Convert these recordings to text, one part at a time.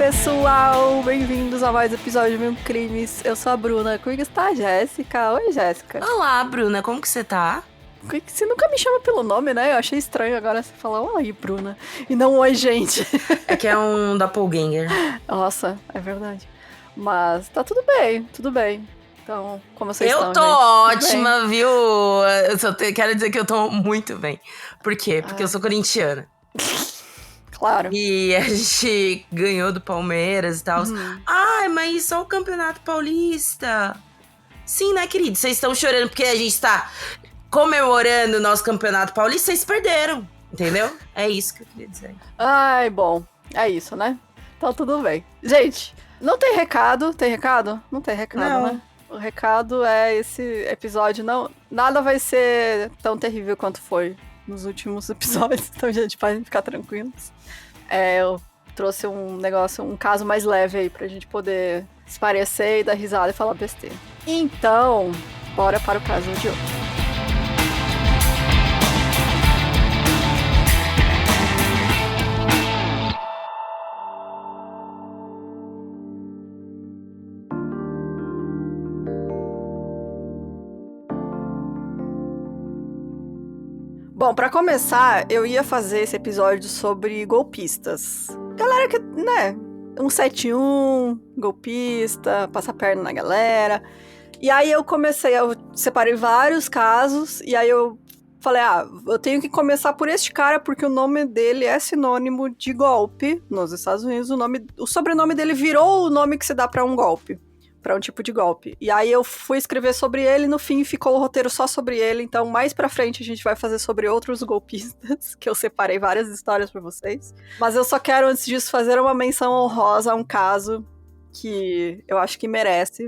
pessoal, bem-vindos a mais um episódio de Mil Crimes. Eu sou a Bruna, comigo está a Jéssica. Oi, Jéssica. Olá, Bruna, como que você tá? Você nunca me chama pelo nome, né? Eu achei estranho agora você falar oi, Bruna, e não oi, gente. É que é um doppelganger. Nossa, é verdade. Mas tá tudo bem, tudo bem. Então, como vocês estão, Eu tô gente? ótima, viu? Eu só quero dizer que eu tô muito bem. Por quê? Porque eu sou corintiana. Claro. E a gente ganhou do Palmeiras e tal. Ai, mas só o Campeonato Paulista. Sim, né, querido? Vocês estão chorando porque a gente tá comemorando o nosso Campeonato Paulista. Vocês perderam, entendeu? É isso que eu queria dizer. Ai, bom, é isso, né? Então tudo bem. Gente, não tem recado? Tem recado? Não tem recado, Não. né? O recado é esse episódio, não, nada vai ser tão terrível quanto foi nos últimos episódios, então, gente, podem ficar tranquilos. Eu trouxe um caso mais leve aí pra gente poder se parecer e dar risada e falar besteira. Então, bora para o caso de hoje. Bom, pra começar, eu ia fazer esse episódio sobre golpistas. Galera que, né, 171, golpista, passa a perna na galera. E aí eu separei vários casos, e aí eu falei, eu tenho que começar por este cara, porque o nome dele é sinônimo de golpe nos Estados Unidos. O sobrenome dele virou o nome que se dá pra um golpe. Pra um tipo de golpe. E aí eu fui escrever sobre ele, no fim ficou o roteiro só sobre ele, então mais pra frente a gente vai fazer sobre outros golpistas, que eu separei várias histórias pra vocês. Mas eu só quero, antes disso, fazer uma menção honrosa a um caso que eu acho que merece,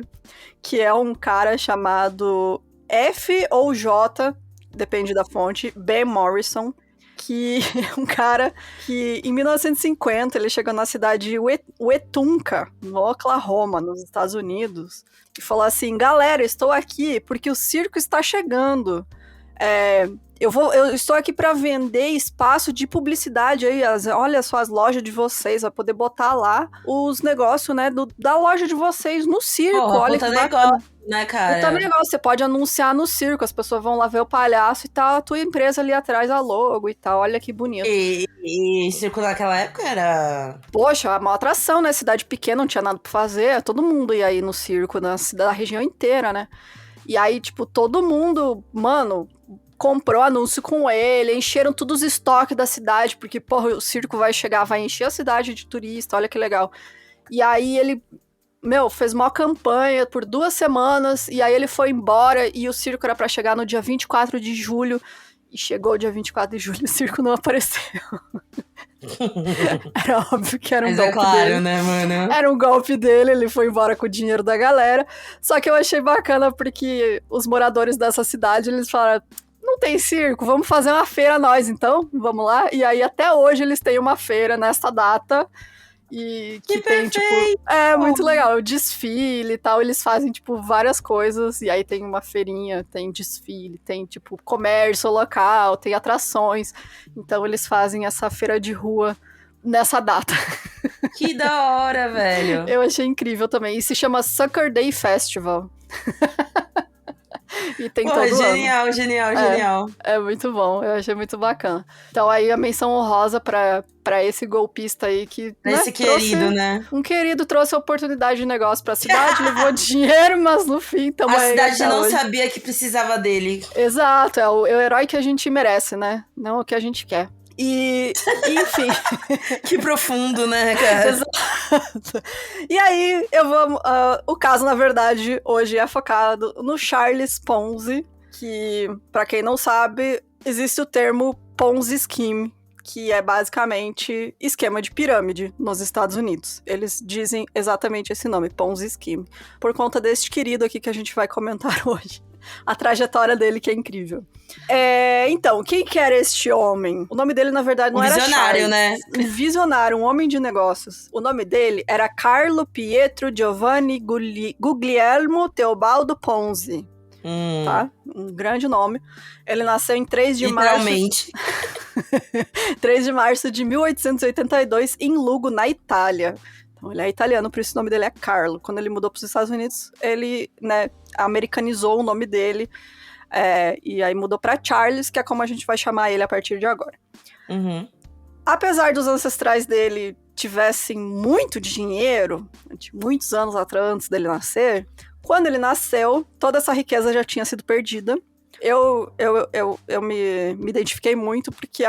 que é um cara chamado F ou J, depende da fonte, Ben Morrison, que é um cara que, em 1950, ele chegou na cidade de Wetumpka, no Oklahoma, nos Estados Unidos, e falou assim, galera, estou aqui porque o circo está chegando. Eu estou aqui para vender espaço de publicidade aí, olha só as lojas de vocês, vai poder botar lá os negócios, né, da loja de vocês no circo. Olha que negócio, né, cara? Puta negócio, você pode anunciar no circo, as pessoas vão lá ver o palhaço e tal, a tua empresa ali atrás, a logo e tal, olha que bonito. E circo naquela época era... Poxa, uma atração, né, cidade pequena, não tinha nada pra fazer, todo mundo ia aí no circo, na região inteira, né. E aí, tipo, todo mundo, mano, comprou anúncio com ele, encheram todos os estoques da cidade, porque, porra, o circo vai chegar, vai encher a cidade de turista, olha que legal. E aí ele, fez uma campanha por 2 semanas, e aí ele foi embora, e o circo era pra chegar no dia 24 de julho, e chegou o dia 24 de julho, o circo não apareceu. Era óbvio que era um golpe dele. Né, mano? Era um golpe dele, ele foi embora com o dinheiro da galera. Só que eu achei bacana porque os moradores dessa cidade, eles falaram, não tem circo, vamos fazer uma feira nós então, vamos lá. E aí até hoje eles têm uma feira nessa data. E que tem, tipo, muito legal, o desfile e tal, eles fazem, tipo, várias coisas, e aí tem uma feirinha, tem desfile, tem, tipo, comércio local, tem atrações, então eles fazem essa feira de rua nessa data. Que da hora, velho. Eu achei incrível também, e se chama Sucker Day Festival. E tem todo genial, ano. Genial. É muito bom, eu achei muito bacana. Então aí a menção honrosa pra esse golpista aí que... Esse querido, né? Um querido trouxe oportunidade de negócio pra cidade, levou dinheiro, mas no fim também... A cidade não sabia que precisava dele. Exato, é o herói que a gente merece, né? Não o que a gente quer. E, enfim... Que profundo, né, cara? Exato. E aí, o caso, na verdade, hoje é focado no Charles Ponzi, que, pra quem não sabe, existe o termo Ponzi Scheme, que é basicamente esquema de pirâmide nos Estados Unidos. Eles dizem exatamente esse nome, Ponzi Scheme, por conta deste querido aqui que a gente vai comentar hoje. A trajetória dele que é incrível. Então, quem que era este homem? O nome dele, na verdade, não era visionário, Charles. né? Um visionário, um homem de negócios. O nome dele era Carlo Pietro Giovanni Guglielmo Teobaldo Ponzi. Tá? Um grande nome. Ele nasceu em 3 de Literalmente. março... 3 de março de 1882, em Lugo, na Itália. Então ele é italiano, por isso o nome dele é Carlo. Quando ele mudou para os Estados Unidos, ele, né, americanizou o nome dele. E aí mudou para Charles, que é como a gente vai chamar ele a partir de agora. Uhum. Apesar dos ancestrais dele tivessem muito dinheiro, de muitos anos atrás, antes dele nascer, quando ele nasceu, toda essa riqueza já tinha sido perdida. Eu me identifiquei muito, porque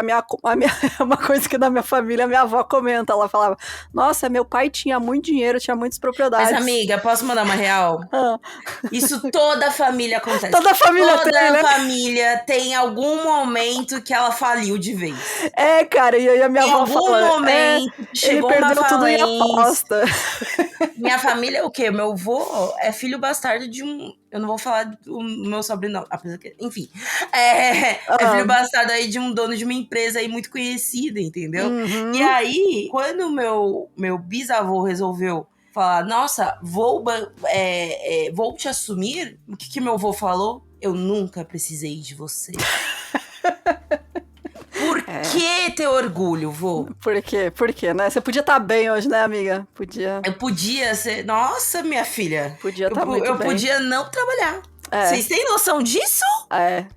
uma coisa que na minha família, a minha avó comenta, ela falava, nossa, meu pai tinha muito dinheiro, tinha muitas propriedades. Mas, amiga, posso mandar uma real? Isso toda a família acontece. Toda a família toda tem, né? Toda a família tem algum momento que ela faliu de vez. Cara, e aí a minha avó fala... Em algum momento chegou ele perdeu uma tudo em falência. aposta. Minha família é o quê? Meu avô é filho bastardo de um... Eu não vou falar o meu sobrenome, apesar que... Enfim. É filho bastardo aí de um dono de uma empresa aí muito conhecida, entendeu? Uhum. E aí, quando meu bisavô resolveu falar, nossa, vou te assumir, o que meu avô falou? Eu nunca precisei de você. Por que ter orgulho, vô? Por quê? Por quê, né? Você podia estar bem hoje, né, amiga? Podia. Eu podia ser... Nossa, minha filha. Podia estar muito bem. Eu podia não trabalhar. Vocês têm noção disso?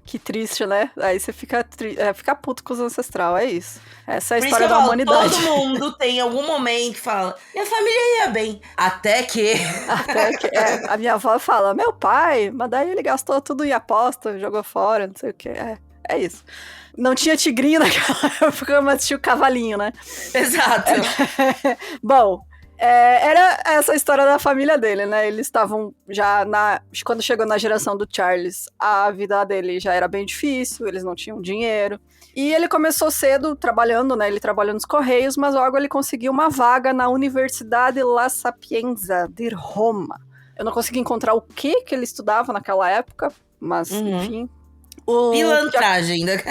Que triste, né? Aí você fica puto com os ancestrais, é isso. Essa é a história da humanidade. Todo mundo tem algum momento que fala, minha família ia bem. Até que... a minha avó fala, meu pai, mas daí ele gastou tudo em aposta, jogou fora, não sei o quê. É isso. Não tinha tigrinho naquela época, mas tinha o cavalinho, né? Exato. Bom, era essa a história da família dele, né? Eles estavam já quando chegou na geração do Charles, a vida dele já era bem difícil, eles não tinham dinheiro. E ele começou cedo trabalhando, né? Ele trabalhou nos Correios, mas logo ele conseguiu uma vaga na Universidade La Sapienza de Roma. Eu não consegui encontrar o que ele estudava naquela época, mas, enfim... Pilantragem ainda.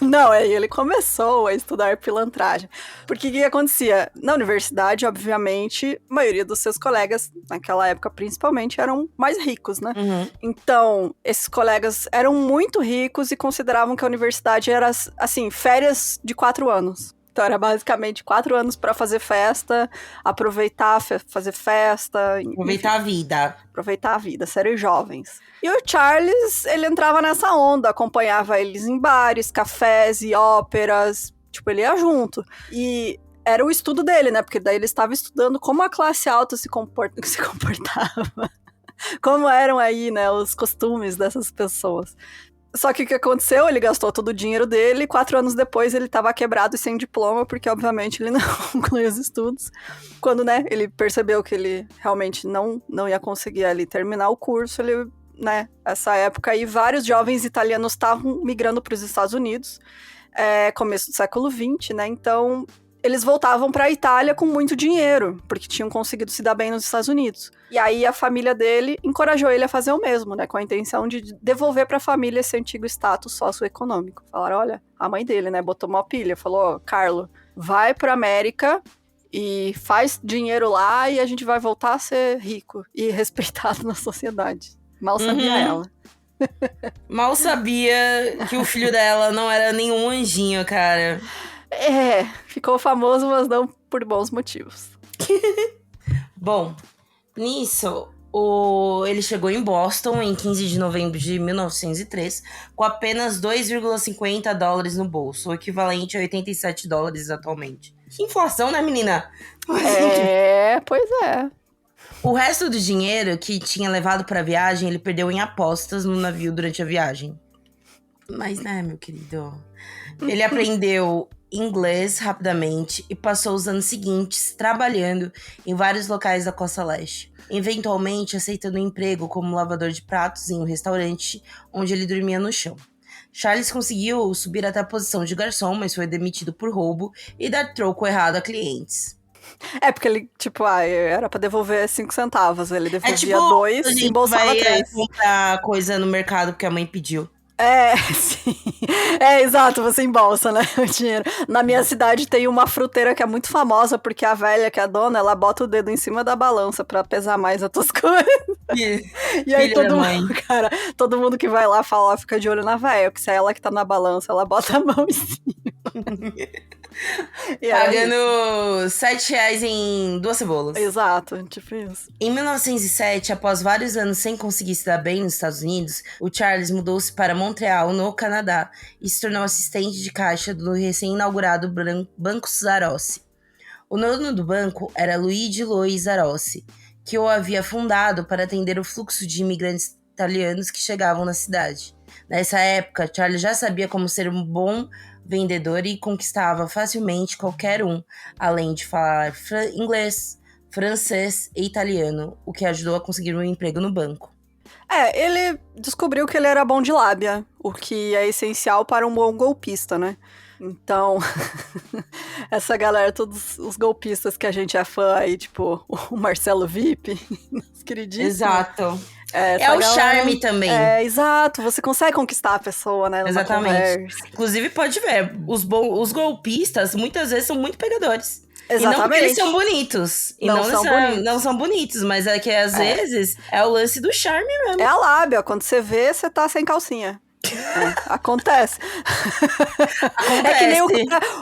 Não, ele começou a estudar pilantragem. Porque o que acontecia? Na universidade, obviamente, a maioria dos seus colegas, naquela época principalmente, eram mais ricos, né? Uhum. Então, esses colegas eram muito ricos e consideravam que a universidade era, assim, férias de 4 anos. Então, era basicamente 4 anos para fazer festa, aproveitar, fazer festa. Aproveitar a vida. Aproveitar a vida, serem jovens. E o Charles, ele entrava nessa onda, acompanhava eles em bares, cafés e óperas. Tipo, ele ia junto. E era o estudo dele, né? Porque daí ele estava estudando como a classe alta se comportava. Como eram aí, né, os costumes dessas pessoas. Só que o que aconteceu? Ele gastou todo o dinheiro dele e 4 anos depois ele estava quebrado e sem diploma, porque obviamente ele não concluiu os estudos. Quando, né, ele percebeu que ele realmente não ia conseguir ali terminar o curso, ele, né, essa época aí vários jovens italianos estavam migrando para os Estados Unidos, começo do século XX, né, então eles voltavam para a Itália com muito dinheiro, porque tinham conseguido se dar bem nos Estados Unidos. E aí a família dele encorajou ele a fazer o mesmo, né? Com a intenção de devolver para a família esse antigo status socioeconômico. Falaram, olha, a mãe dele, né, botou uma pilha, falou, Carlo, vai para América e faz dinheiro lá e a gente vai voltar a ser rico e respeitado na sociedade. Mal sabia ela. Mal sabia que o filho dela não era nenhum anjinho, cara. Ficou famoso, mas não por bons motivos. Bom, nisso, ele chegou em Boston em 15 de novembro de 1903 com apenas $2,50 no bolso, o equivalente a $87 atualmente. Que inflação, né, menina? Pois é. O resto do dinheiro que tinha levado para a viagem, ele perdeu em apostas no navio durante a viagem. Mas, né, meu querido... Ele aprendeu inglês rapidamente e passou os anos seguintes trabalhando em vários locais da costa leste, eventualmente aceitando um emprego como lavador de pratos em um restaurante onde ele dormia no chão. Charles conseguiu subir até a posição de garçom, mas foi demitido por roubo e dar troco errado a clientes. Porque ele, tipo, era pra devolver 5 centavos, ele devolvia 2 e embolsava 3. Vai comprar coisa no mercado porque a mãe pediu. Sim. Exato, você embolsa, né, o dinheiro. Na minha cidade tem uma fruteira que é muito famosa, porque a velha, que é a dona, ela bota o dedo em cima da balança pra pesar mais as tuas coisas. E aí todo mundo que vai lá fala, fica de olho na velha, porque se é ela que tá na balança, ela bota a mão em cima. Pagando R$7 em 2 cebolas. Exato, tipo isso. Em 1907, após vários anos sem conseguir se dar bem nos Estados Unidos, o Charles mudou-se para Montreal, no Canadá, e se tornou assistente de caixa do recém-inaugurado Banco Zarossi. O dono do banco era Luigi Lois Zarossi, que o havia fundado para atender o fluxo de imigrantes italianos que chegavam na cidade. Nessa época, Charles já sabia como ser um bom vendedor e conquistava facilmente qualquer um, além de falar inglês, francês e italiano, o que ajudou a conseguir um emprego no banco. Ele descobriu que ele era bom de lábia, o que é essencial para um bom golpista, né? Então, essa galera, todos os golpistas que a gente é fã aí, tipo o Marcelo VIP, nosso queridíssimo. Exato. É o charme também. Exato. Você consegue conquistar a pessoa, né? Exatamente. Inclusive, pode ver, os golpistas muitas vezes são muito pegadores. Exatamente. E não porque eles são bonitos. E não são bonitos, mas é que às vezes é o lance do charme mesmo. É a lábia. Quando você vê, você tá sem calcinha. Acontece. É que nem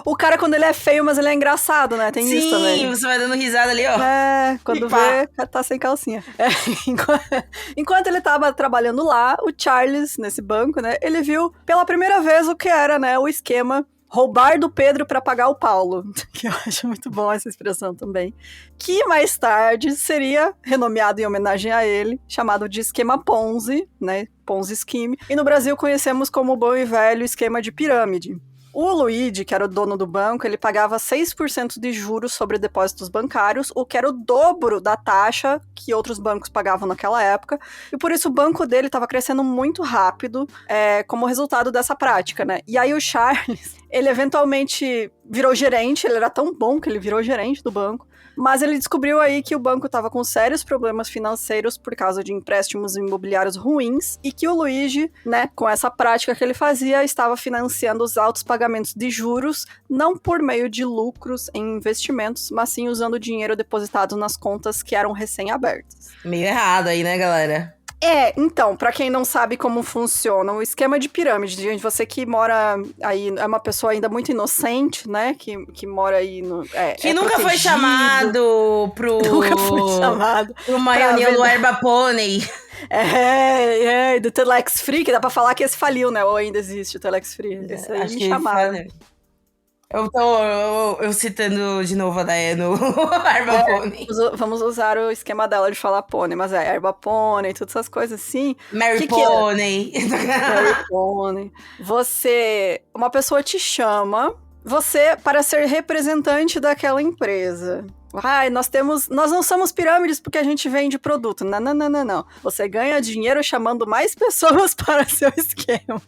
o cara quando ele é feio, mas ele é engraçado, né? Tem isso também. Sim, você vai dando risada ali, ó. Quando vê, tá sem calcinha. Enquanto ele tava trabalhando lá, o Charles, nesse banco, né? Ele viu pela primeira vez o que era, né? O esquema roubar do Pedro para pagar o Paulo, que eu acho muito bom essa expressão também, que mais tarde seria renomeado em homenagem a ele, chamado de esquema Ponzi, né, Ponzi Scheme, e no Brasil conhecemos como o bom e velho esquema de pirâmide. O Luigi, que era o dono do banco, ele pagava 6% de juros sobre depósitos bancários, o que era o dobro da taxa que outros bancos pagavam naquela época, e por isso o banco dele estava crescendo muito rápido como resultado dessa prática, né? E aí o Charles, ele eventualmente virou gerente, ele era tão bom que ele virou gerente do banco, mas ele descobriu aí que o banco estava com sérios problemas financeiros por causa de empréstimos imobiliários ruins e que o Luigi, né, com essa prática que ele fazia, estava financiando os altos pagamentos de juros, não por meio de lucros em investimentos, mas sim usando o dinheiro depositado nas contas que eram recém-abertas. Meio errado aí, né, galera? Então, pra quem não sabe como funciona, o esquema de pirâmide, gente, você que mora aí, é uma pessoa ainda muito inocente, né, que mora aí no... que nunca foi chamado Nunca foi chamado. Pra uma reunião do Erba Pônei. Do Telex Free, que dá pra falar que esse faliu, né, ou ainda existe o Telex Free. Esse aí acho me chamaram. Eu citando de novo a Dayane no Erba Pônei. Vamos usar o esquema dela de falar pônei, mas Erba Pônei, todas essas coisas assim. Mary Pônei. Mary Pônei. Uma pessoa te chama, para ser representante daquela empresa. Nós não somos pirâmides porque a gente vende produto. Não. Você ganha dinheiro chamando mais pessoas para seu esquema.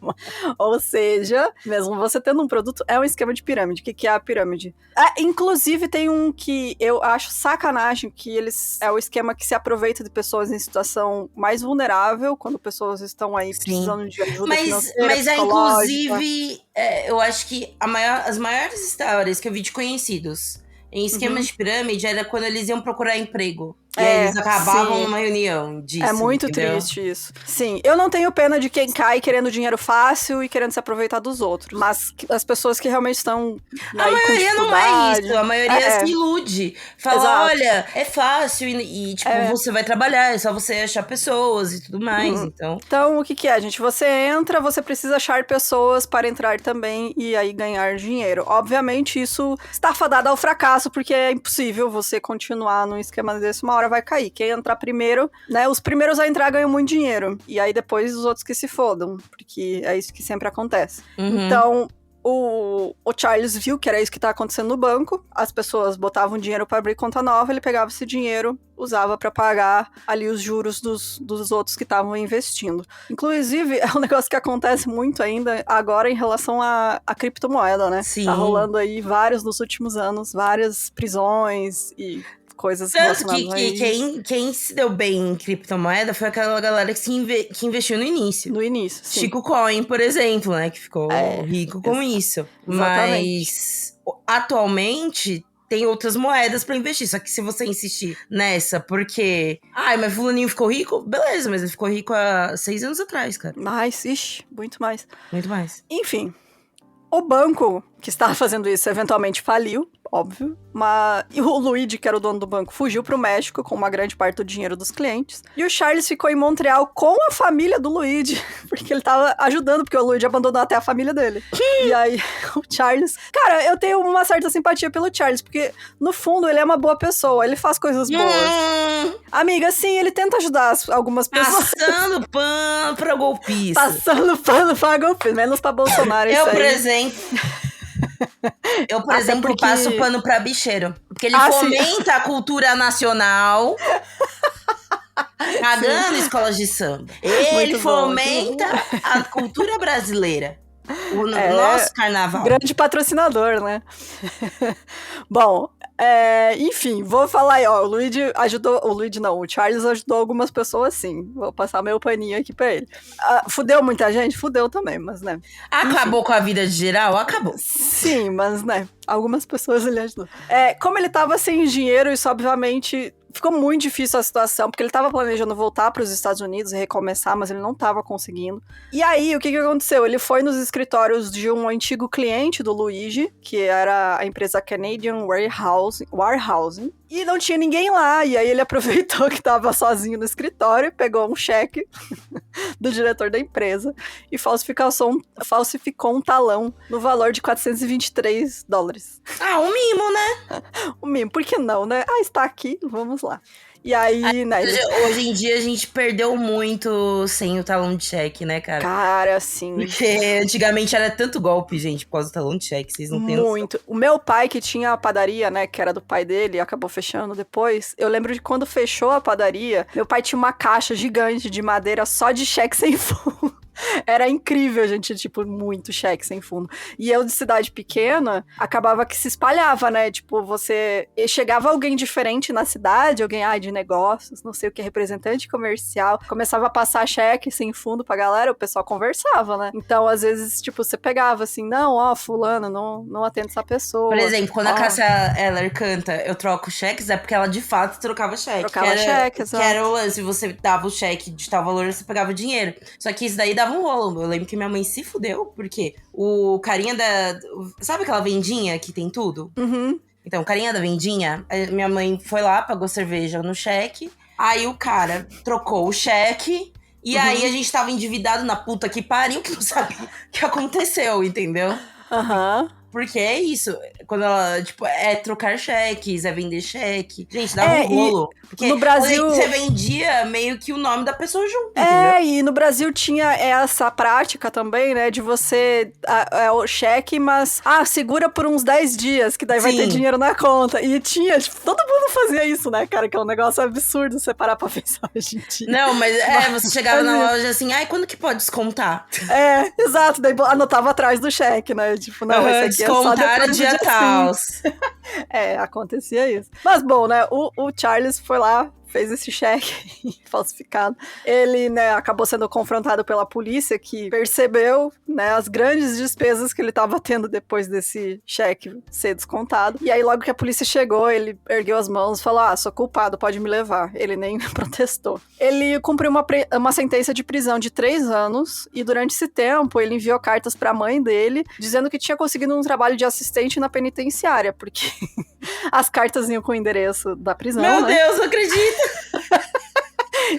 Ou seja, mesmo você tendo um produto, é um esquema de pirâmide. O que é a pirâmide? Inclusive, tem um que eu acho sacanagem, que é o esquema que se aproveita de pessoas em situação mais vulnerável, quando pessoas estão aí precisando de ajuda financeira, mas inclusive, eu acho que as maiores histórias que eu vi de conhecidos em esquemas de pirâmide era quando eles iam procurar emprego. E aí eles acabavam numa reunião disso. É muito triste isso. Sim, eu não tenho pena de quem cai querendo dinheiro fácil e querendo se aproveitar dos outros. Mas as pessoas que realmente estão a maioria não é isso. A maioria se ilude. Fala, olha, é fácil e você vai trabalhar. É só você achar pessoas e tudo mais. Então, o que é, gente? Você entra, você precisa achar pessoas para entrar também e aí ganhar dinheiro. Obviamente, isso está fadado ao fracasso, porque é impossível você continuar num esquema desse, uma hora vai cair. Quem entrar primeiro, né? Os primeiros a entrar ganham muito dinheiro. E aí depois os outros que se fodam. Porque é isso que sempre acontece. Então, o Charles viu que era isso que estava acontecendo no banco. As pessoas botavam dinheiro para abrir conta nova, ele pegava esse dinheiro, usava para pagar ali os juros dos outros que estavam investindo. Inclusive, é um negócio que acontece muito ainda agora em relação à criptomoeda, né? Sim. Tá rolando aí vários nos últimos anos, várias prisões e coisas relacionadas a isso. Quem se deu bem em criptomoeda foi aquela galera que investiu no início. No início, sim. Chico Coin, por exemplo, né? Que ficou rico com isso. Exatamente. Mas, atualmente, tem outras moedas pra investir. Só que se você insistir nessa, porque... mas fulaninho ficou rico? Beleza, mas ele ficou rico há 6 anos atrás, cara. Mais, muito mais. Muito mais. Enfim... O banco que estava fazendo isso eventualmente faliu, óbvio. E o Luigi, que era o dono do banco, fugiu pro México com uma grande parte do dinheiro dos clientes. E o Charles ficou em Montreal com a família do Luigi, porque ele tava ajudando, porque o Luigi abandonou até a família dele. E aí, o Charles... Cara, eu tenho uma certa simpatia pelo Charles, porque, no fundo, ele é uma boa pessoa, ele faz coisas boas. Amiga, sim, ele tenta ajudar algumas pessoas. Passando pano pra golpista. Passando pano pra golpista, menos pra Bolsonaro, isso aí. Eu, por exemplo, passo pano pra bicheiro. Porque ele fomenta a cultura nacional, cagando escolas de samba. Ele fomenta a cultura brasileira. O nosso carnaval. Grande patrocinador, né? Bom, enfim, vou falar aí, ó. O Charles ajudou algumas pessoas, sim. Vou passar meu paninho aqui pra ele. Fudeu muita gente? Fudeu também, mas, né? Acabou com a vida de geral? Acabou. Sim, mas, né? Algumas pessoas ele ajudou. Como ele tava sem dinheiro, isso obviamente... Ficou muito difícil a situação, porque ele tava planejando voltar para os Estados Unidos e recomeçar, mas ele não tava conseguindo. E aí, o que aconteceu? Ele foi nos escritórios de um antigo cliente do Luigi, que era a empresa Canadian Warehousing, e não tinha ninguém lá. E aí ele aproveitou que tava sozinho no escritório, pegou um cheque do diretor da empresa e falsificou um talão no valor de $423. Um mimo, né? Um mimo, por que não, né? Está aqui, vamos lá. E aí, né? Hoje em dia a gente perdeu muito sem o talão de cheque, né, cara? Cara, sim. Porque antigamente era tanto golpe, gente, por causa do talão de cheque, vocês não têm noção. Muito. O meu pai, que tinha a padaria, né, que era do pai dele, acabou fechando depois. Eu lembro de quando fechou a padaria, meu pai tinha uma caixa gigante de madeira só de cheque sem fundo. Era incrível, gente, tipo, muito cheque sem fundo. E eu, de cidade pequena, acabava que se espalhava, né? Tipo, chegava alguém diferente na cidade, alguém, de negócios, não sei o que, representante comercial, começava a passar cheque sem fundo pra galera, o pessoal conversava, né? Então, às vezes, tipo, você pegava assim, não, fulano, não atende essa pessoa. Por exemplo, quando a Cássia Eller canta Eu Troco Cheques, é porque ela, de fato, trocava cheque. Cheques, que era o lance, você dava o cheque de tal valor, você pegava o dinheiro. Só que isso daí dava um rolo. Eu lembro que minha mãe se fudeu, porque o carinha sabe aquela vendinha que tem tudo? Uhum. Então, o carinha da vendinha, minha mãe foi lá, pagou cerveja no cheque, aí o cara trocou o cheque, e aí a gente tava endividado na puta que pariu, que não sabia o que aconteceu, entendeu? Aham. Porque é isso, quando ela, tipo, trocar cheques, vender cheque. Gente, dava um rolo. Porque no Brasil você vendia meio que o nome da pessoa junto, entendeu? E no Brasil tinha essa prática também, né, de você, o cheque, mas, segura por uns 10 dias, que daí vai ter dinheiro na conta. E tinha, tipo, todo mundo fazia isso, né, cara, que é um negócio absurdo você parar pra pensar hoje em dia. Não, mas você chegava na loja assim, quando que pode descontar? Exato, daí anotava atrás do cheque, né, tipo, não, esse aqui descontar dia tal. Acontecia isso. Mas, bom, né, o Charles foi lá, fez esse cheque falsificado. Ele, né, acabou sendo confrontado pela polícia, que percebeu, né, as grandes despesas que ele estava tendo depois desse cheque ser descontado. E aí, logo que a polícia chegou, ele ergueu as mãos e falou, sou culpado, pode me levar. Ele nem protestou. Ele cumpriu uma sentença de prisão de 3 anos, e durante esse tempo, ele enviou cartas para a mãe dele, dizendo que tinha conseguido um trabalho de assistente na penitenciária, porque as cartas iam com o endereço da prisão, Meu Deus, não acredito!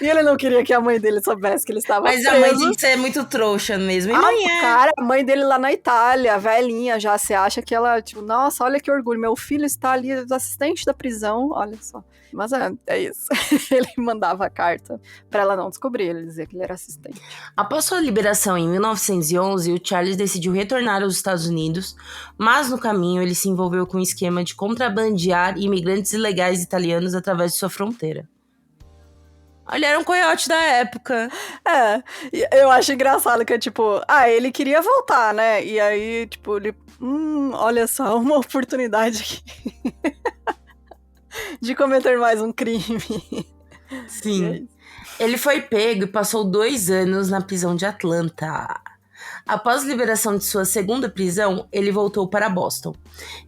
E ele não queria que a mãe dele soubesse que ele estava preso. Mas a mãe tem que ser muito trouxa mesmo. E cara, a mãe dele lá na Itália, velhinha já, você acha que ela, tipo, nossa, olha que orgulho, meu filho está ali, assistente da prisão, olha só. Mas é isso. Ele mandava a carta pra ela não descobrir, ele dizia que ele era assistente. Após sua liberação em 1911, o Charles decidiu retornar aos Estados Unidos, mas no caminho ele se envolveu com um esquema de contrabandear imigrantes ilegais italianos através de sua fronteira. Ele era um coiote da época. Eu acho engraçado que é tipo, ele queria voltar, né? E aí, tipo, ele, olha só, uma oportunidade aqui de cometer mais um crime. Sim. Ele foi pego e passou 2 anos na prisão de Atlanta. Após a liberação de sua segunda prisão, ele voltou para Boston.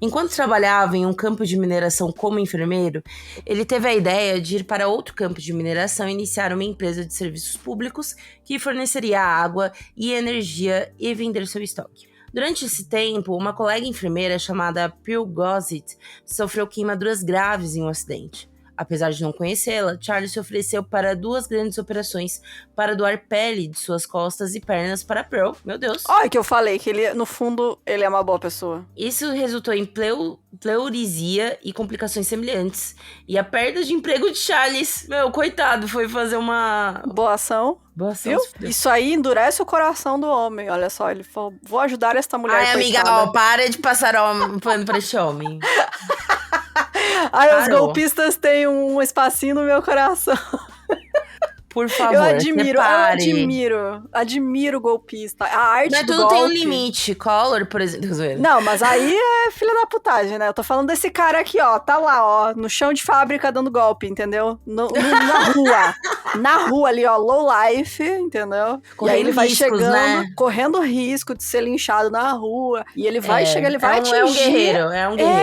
Enquanto trabalhava em um campo de mineração como enfermeiro, ele teve a ideia de ir para outro campo de mineração e iniciar uma empresa de serviços públicos que forneceria água e energia e vender seu estoque. Durante esse tempo, uma colega enfermeira chamada Pearl Gossett sofreu queimaduras graves em um acidente. Apesar de não conhecê-la, Charlie se ofereceu para 2 grandes operações para doar pele de suas costas e pernas para Pearl. Meu Deus. Olha que eu falei, que ele, no fundo, ele é uma boa pessoa. Isso resultou em pleurisia e complicações semelhantes. E a perda de emprego de Charles. Meu, coitado, foi fazer uma... Boa ação. Boa ação. Viu? Isso aí endurece o coração do homem. Olha só, ele falou, vou ajudar esta mulher. Ai, amiga, ó, para de passar pano pra esse homem. Ai, os golpistas têm um espacinho no meu coração. Por favor, eu admiro golpista. A arte mas do tudo golpe... tem um limite. Collor, por exemplo. Não, mas aí é filha da putagem, né? Eu tô falando desse cara aqui, ó. Tá lá, ó, no chão de fábrica dando golpe, entendeu? Na rua. Na rua ali, ó, low life, entendeu? Correndo e aí ele vai riscos, chegando, né? Correndo risco de ser linchado na rua. E ele vai chegar, ele vai atingir... É um guerreiro.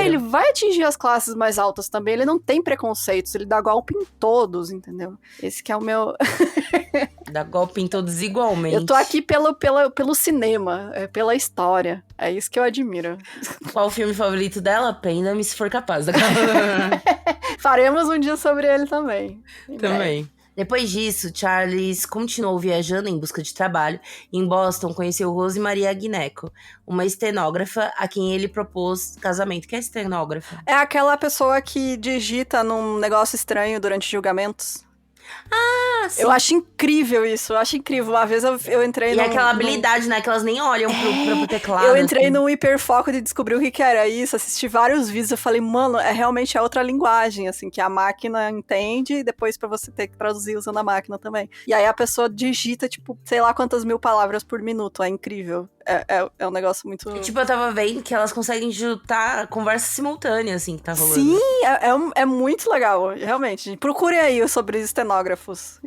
Ele vai atingir as classes mais altas também. Ele não tem preconceitos, ele dá golpe em todos, entendeu? Esse que é o meu... Dá golpe em todos igualmente. Eu tô aqui pelo cinema, pela história. É isso que eu admiro. Qual o filme favorito dela? Prenda-me se for capaz. Faremos um dia sobre ele também. Também. Depois disso, Charles continuou viajando em busca de trabalho. Em Boston, conheceu Rose Maria Gnecco, uma estenógrafa a quem ele propôs casamento. Que é estenógrafa? É aquela pessoa que digita num negócio estranho durante julgamentos. Ah, sim. Eu acho incrível isso, eu acho incrível. Uma vez eu entrei E aquela habilidade, né? Que elas nem olham pro teclado. Eu entrei assim. num hiperfoco de descobrir o que era isso, assisti vários vídeos, eu falei, mano, realmente outra linguagem, assim, que a máquina entende e depois pra você ter que traduzir usando a máquina também. E aí a pessoa digita, tipo, sei lá quantas mil palavras por minuto, é incrível. É um negócio muito... Tipo, eu tava vendo que elas conseguem juntar conversa simultânea, assim, que tá rolando. Sim, é muito legal, realmente. Procurem aí sobre estenógrafos,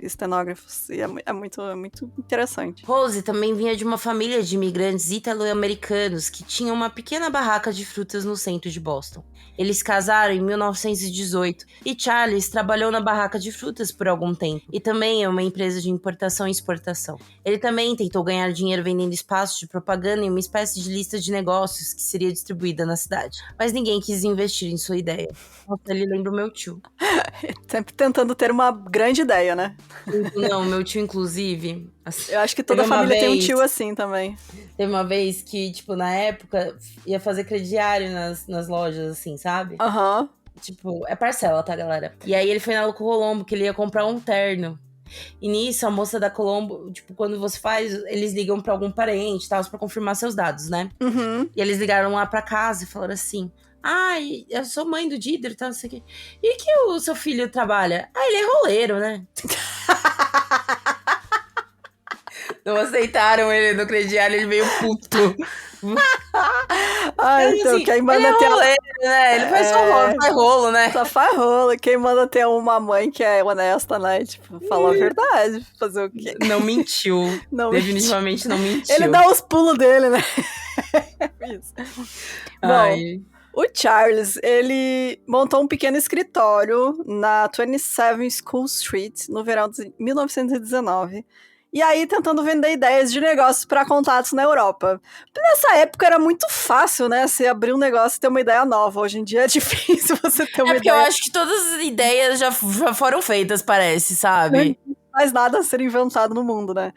e é muito interessante. Rose também vinha de uma família de imigrantes italo-americanos que tinham uma pequena barraca de frutas no centro de Boston. Eles casaram em 1918 e Charles trabalhou na barraca de frutas por algum tempo e também é uma empresa de importação e exportação. Ele também tentou ganhar dinheiro vendendo espaços de propaganda em uma espécie de lista de negócios que seria distribuída na cidade, mas ninguém quis investir em sua ideia. Nossa, ele lembra o meu tio. Sempre tentando ter uma grande ideia, né? Não, meu tio, inclusive... Assim, eu acho que toda família tem um tio assim também. Teve uma vez que, tipo, na época, ia fazer crediário nas lojas, assim, sabe? Aham. Tipo, é parcela, tá, galera? E aí ele foi na Colombo, que ele ia comprar um terno. E nisso, a moça da Colombo, tipo, quando você faz, eles ligam pra algum parente e tal, pra confirmar seus dados, né? Uhum. E eles ligaram lá pra casa e falaram assim... Ai, eu sou mãe do Dider e tal, não sei o quê. E que o seu filho trabalha? Ah, ele é roleiro, né? Não aceitaram ele no crediário, ele veio puto. Então, assim, quem manda ele é ter... roleiro, né? Ele faz só rolo, faz rolo, né? Só faz rolo. Quem manda ter uma mãe que é honesta, né? Tipo, falou a verdade. Fazer o quê? Não mentiu. Definitivamente não mentiu. Ele dá os pulos dele, né? Isso. Ai. Bom... O Charles, ele montou um pequeno escritório na 27 School Street no verão de 1919. E aí, tentando vender ideias de negócios para contatos na Europa. Nessa época era muito fácil, né? Você abrir um negócio e ter uma ideia nova. Hoje em dia é difícil você ter uma ideia. É porque eu acho que todas as ideias já foram feitas, parece, sabe? Não mais nada a ser inventado no mundo, né?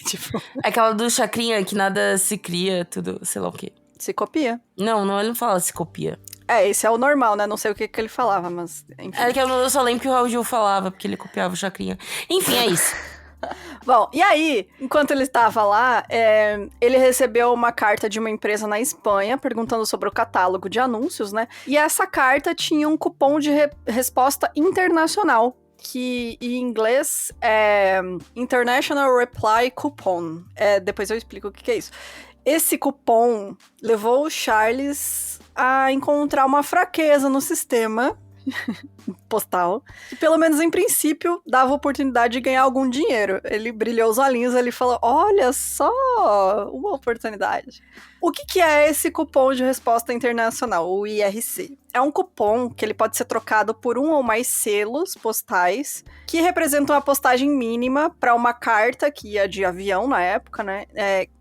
Tipo... Aquela do Chacrinha, que nada se cria, tudo, sei lá o quê. Se copia. Não, ele não fala se copia. Esse é o normal, né? Não sei o que ele falava, mas... Enfim. É que eu só lembro que o Raul Gil falava, porque ele copiava o Chacrinha. Enfim, é isso. Bom, e aí, enquanto ele estava lá, ele recebeu uma carta de uma empresa na Espanha, perguntando sobre o catálogo de anúncios, né? E essa carta tinha um cupom de resposta internacional, que em inglês é International Reply Coupon. Depois eu explico o que é isso. Esse cupom levou o Charles a encontrar uma fraqueza no sistema, postal, que pelo menos em princípio dava oportunidade de ganhar algum dinheiro. Ele brilhou os olhinhos, ele falou, olha só, uma oportunidade. O que é esse cupom de resposta internacional, o IRC? É um cupom que ele pode ser trocado por um ou mais selos postais que representam a postagem mínima para uma carta que ia de avião na época, né,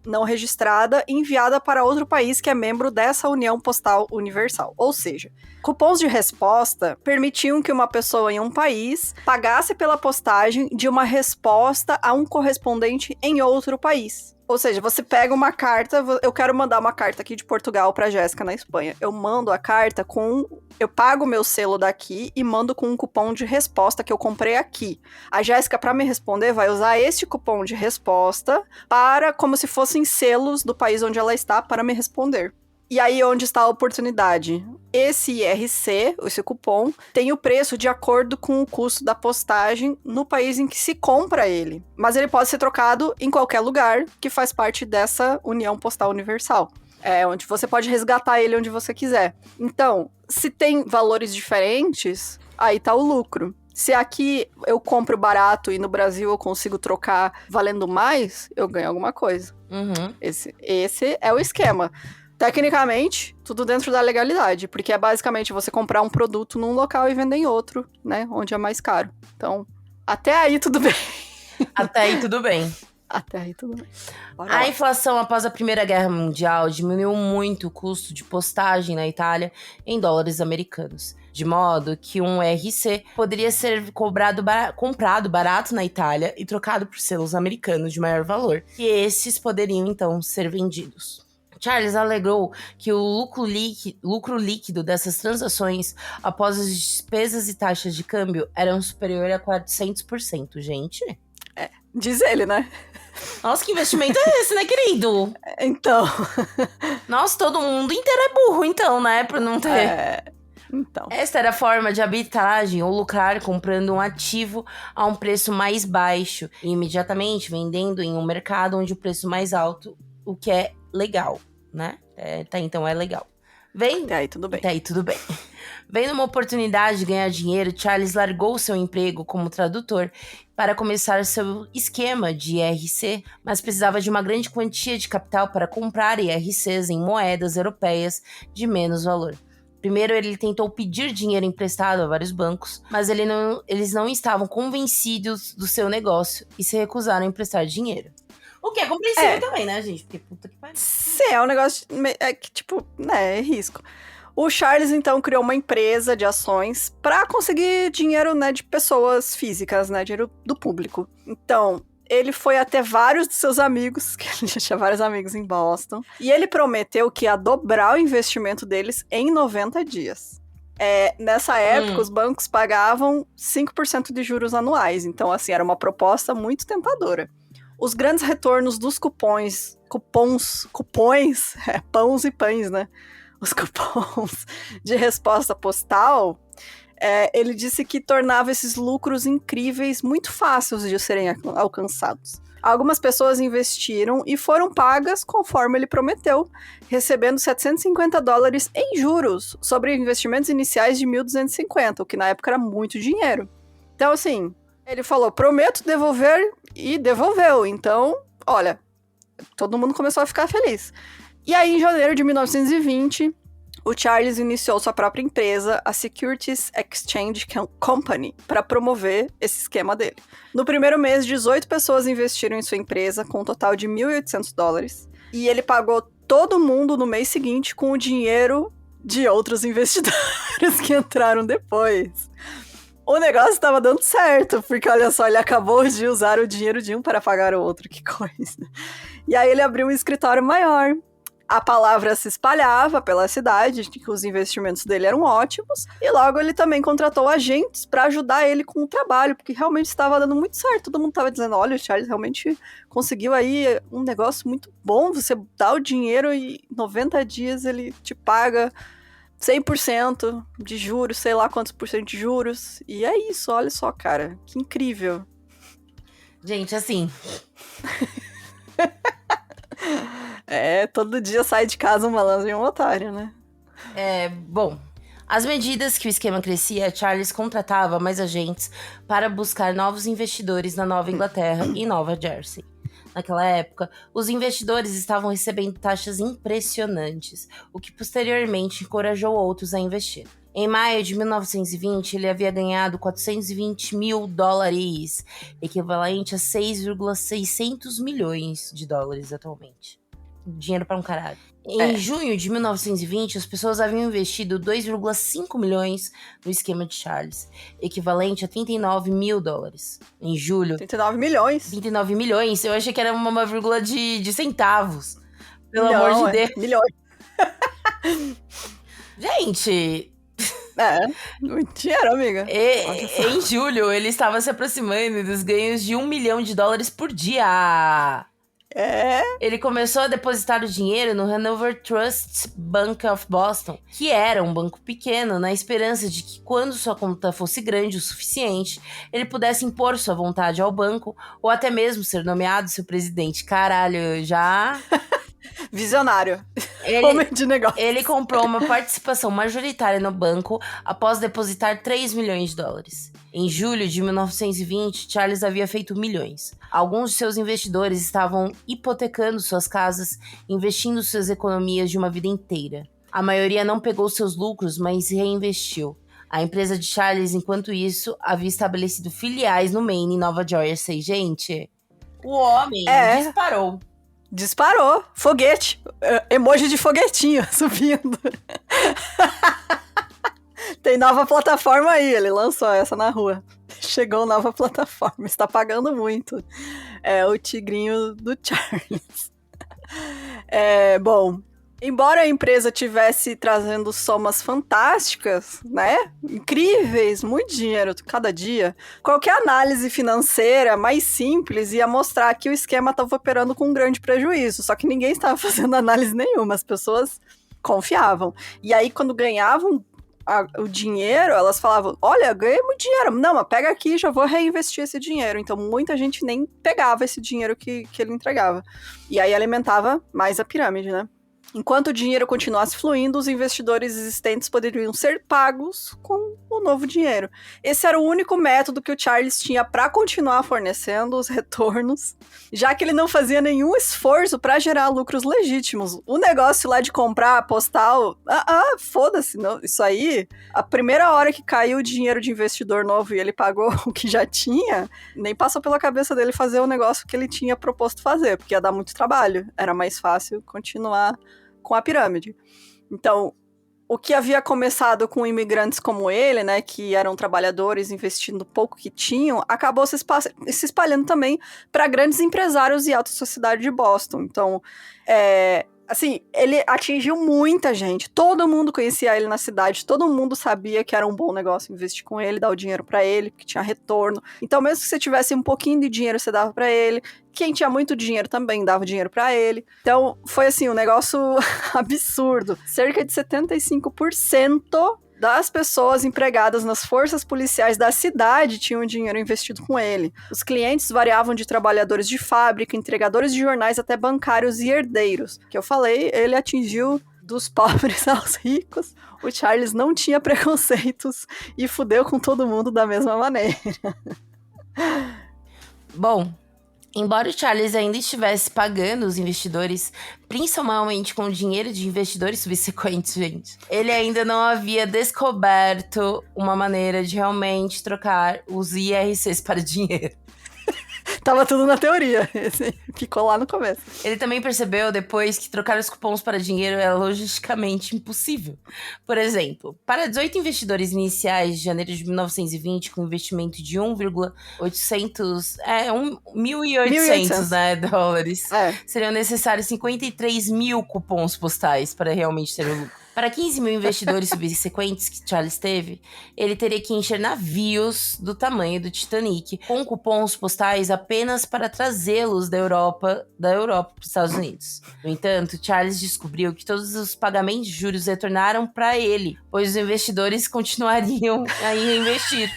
não registrada, enviada para outro país que é membro dessa União Postal Universal. Ou seja, cupons de resposta permitiam que uma pessoa em um país pagasse pela postagem de uma resposta a um correspondente em outro país. Ou seja, você pega uma carta, eu quero mandar uma carta aqui de Portugal pra Jéssica na Espanha. Eu mando a carta eu pago o meu selo daqui e mando com um cupom de resposta que eu comprei aqui. A Jéssica, pra me responder, vai usar esse cupom de resposta como se fossem selos do país onde ela está para me responder. E aí, onde está a oportunidade? Esse IRC, esse cupom, tem o preço de acordo com o custo da postagem no país em que se compra ele. Mas ele pode ser trocado em qualquer lugar que faz parte dessa União Postal Universal. Onde você pode resgatar ele onde você quiser. Então, se tem valores diferentes, aí tá o lucro. Se aqui eu compro barato e no Brasil eu consigo trocar valendo mais, eu ganho alguma coisa. Uhum. Esse é o esquema. Tecnicamente, tudo dentro da legalidade, porque é basicamente você comprar um produto num local e vender em outro, né, onde é mais caro. Então, até aí tudo bem. Até aí tudo bem. Até aí tudo bem. A inflação após a Primeira Guerra Mundial diminuiu muito o custo de postagem na Itália em dólares americanos, de modo que um RC poderia ser comprado barato na Itália e trocado por selos americanos de maior valor, e esses poderiam então ser vendidos. Charles alegou que o lucro líquido dessas transações após as despesas e taxas de câmbio eram superior a 400%, gente. Diz ele, né? Nossa, que investimento é esse, né, querido? Então. Nossa, todo mundo inteiro é burro, então, né? Pra não ter... Então. Esta era a forma de arbitragem ou lucrar comprando um ativo a um preço mais baixo e imediatamente vendendo em um mercado onde o preço mais alto, o que é legal, né? Então é legal. Até aí tudo bem. Até aí tudo bem. Vendo uma oportunidade de ganhar dinheiro, Charles largou seu emprego como tradutor para começar seu esquema de IRC, mas precisava de uma grande quantia de capital para comprar IRCs em moedas europeias de menos valor. Primeiro, ele tentou pedir dinheiro emprestado a vários bancos, mas eles não estavam convencidos do seu negócio e se recusaram a emprestar dinheiro. O que é compreensível também, né, gente? Porque puta que pariu. Sim, é um negócio que, tipo, né, é risco. O Charles, então, criou uma empresa de ações para conseguir dinheiro, né, de pessoas físicas, né, dinheiro do público. Então, ele foi até vários de seus amigos, que ele tinha vários amigos em Boston, e ele prometeu que ia dobrar o investimento deles em 90 dias. Nessa época, os bancos pagavam 5% de juros anuais, então, assim, era uma proposta muito tentadora. Os grandes retornos dos cupons, pães e pães, né? Os cupons de resposta postal, ele disse que tornava esses lucros incríveis muito fáceis de serem alcançados. Algumas pessoas investiram e foram pagas conforme ele prometeu, recebendo $750 em juros sobre investimentos iniciais de $1.250, o que na época era muito dinheiro. Então, assim, ele falou, prometo devolver, e devolveu. Então, olha, todo mundo começou a ficar feliz. E aí, em janeiro de 1920, o Charles iniciou sua própria empresa, a Securities Exchange Company, para promover esse esquema dele. No primeiro mês, 18 pessoas investiram em sua empresa, com um total de $1.800, e ele pagou todo mundo no mês seguinte com o dinheiro de outros investidores que entraram depois. O negócio estava dando certo, porque olha só, ele acabou de usar o dinheiro de um para pagar o outro, que coisa. E aí ele abriu um escritório maior. A palavra se espalhava pela cidade de que os investimentos dele eram ótimos, e logo ele também contratou agentes para ajudar ele com o trabalho, porque realmente estava dando muito certo. Todo mundo estava dizendo, olha, o Charles realmente conseguiu aí um negócio muito bom, você dá o dinheiro e em 90 dias ele te paga 100% de juros, sei lá quantos por cento de juros. E é isso, olha só, cara. Que incrível. Gente, assim... todo dia sai de casa um malandro e um otário, né? Bom, Às medidas que o esquema crescia, Charles contratava mais agentes para buscar novos investidores na Nova Inglaterra e Nova Jersey. Naquela época, os investidores estavam recebendo taxas impressionantes, o que posteriormente encorajou outros a investir. Em maio de 1920, ele havia ganhado $420 mil, equivalente a 6,600 milhões de dólares atualmente. Dinheiro pra um caralho. Em junho de 1920, as pessoas haviam investido 2,5 milhões no esquema de Charles, equivalente a $39 mil. Em julho... 39 milhões? 39 milhões? Eu achei que era uma vírgula de centavos. Pelo amor de Deus. Milhões. Gente... muito dinheiro, amiga. Em julho, ele estava se aproximando dos ganhos de $1 milhão por dia. Ele começou a depositar o dinheiro no Hanover Trust Bank of Boston, que era um banco pequeno, na esperança de que, quando sua conta fosse grande o suficiente, ele pudesse impor sua vontade ao banco ou até mesmo ser nomeado seu presidente. Caralho, já... Visionário. Homem de negócio. Ele comprou uma participação majoritária no banco após depositar $3 milhões. Em julho de 1920, Charles havia feito milhões. Alguns de seus investidores estavam hipotecando suas casas, investindo suas economias de uma vida inteira. A maioria não pegou seus lucros, mas reinvestiu. A empresa de Charles, enquanto isso, havia estabelecido filiais no Maine e Nova Jersey. Gente, o homem disparou. Foguete. Emoji de foguetinho subindo. Tem nova plataforma aí. Ele lançou essa na rua. Chegou nova plataforma. Está pagando muito. É o tigrinho do Charles. Bom... Embora a empresa tivesse trazendo somas fantásticas, né? Incríveis, muito dinheiro cada dia, qualquer análise financeira mais simples ia mostrar que o esquema estava operando com um grande prejuízo. Só que ninguém estava fazendo análise nenhuma, as pessoas confiavam. E aí, quando ganhavam o dinheiro, elas falavam, olha, ganhei muito dinheiro. Não, mas pega aqui, já vou reinvestir esse dinheiro. Então, muita gente nem pegava esse dinheiro que ele entregava. E aí, alimentava mais a pirâmide, né? Enquanto o dinheiro continuasse fluindo, os investidores existentes poderiam ser pagos com o novo dinheiro. Esse era o único método que o Charles tinha para continuar fornecendo os retornos, já que ele não fazia nenhum esforço para gerar lucros legítimos. O negócio lá de comprar postal, foda-se, não, isso aí, a primeira hora que caiu o dinheiro de investidor novo e ele pagou o que já tinha, nem passou pela cabeça dele fazer o negócio que ele tinha proposto fazer, porque ia dar muito trabalho. Era mais fácil continuar com a pirâmide. Então, o que havia começado com imigrantes como ele, né, que eram trabalhadores investindo pouco que tinham, acabou se espalhando também para grandes empresários e alta sociedade de Boston. Então, assim, ele atingiu muita gente. Todo mundo conhecia ele na cidade, todo mundo sabia que era um bom negócio investir com ele, dar o dinheiro para ele, porque tinha retorno. Então, mesmo que você tivesse um pouquinho de dinheiro, você dava para ele. Quem tinha muito dinheiro também dava dinheiro para ele. Então, foi assim, um negócio absurdo. Cerca de 75% das pessoas empregadas nas forças policiais da cidade tinham dinheiro investido com ele. Os clientes variavam de trabalhadores de fábrica, entregadores de jornais, até bancários e herdeiros. Que eu falei, ele atingiu dos pobres aos ricos. O Charles não tinha preconceitos e fudeu com todo mundo da mesma maneira. Bom, embora o Charles ainda estivesse pagando os investidores, principalmente com o dinheiro de investidores subsequentes, gente, ele ainda não havia descoberto uma maneira de realmente trocar os IRCs para dinheiro. Tava tudo na teoria, ficou lá no começo. Ele também percebeu depois que trocar os cupons para dinheiro era logisticamente impossível. Por exemplo, para 18 investidores iniciais de janeiro de 1920, com investimento de 1.800, né, dólares, seriam necessários 53 mil cupons postais para realmente ter o lucro. Para 15 mil investidores subsequentes que Charles teve, ele teria que encher navios do tamanho do Titanic, com cupons postais apenas para trazê-los da Europa para os Estados Unidos. No entanto, Charles descobriu que todos os pagamentos de juros retornaram para ele, pois os investidores continuariam a investir.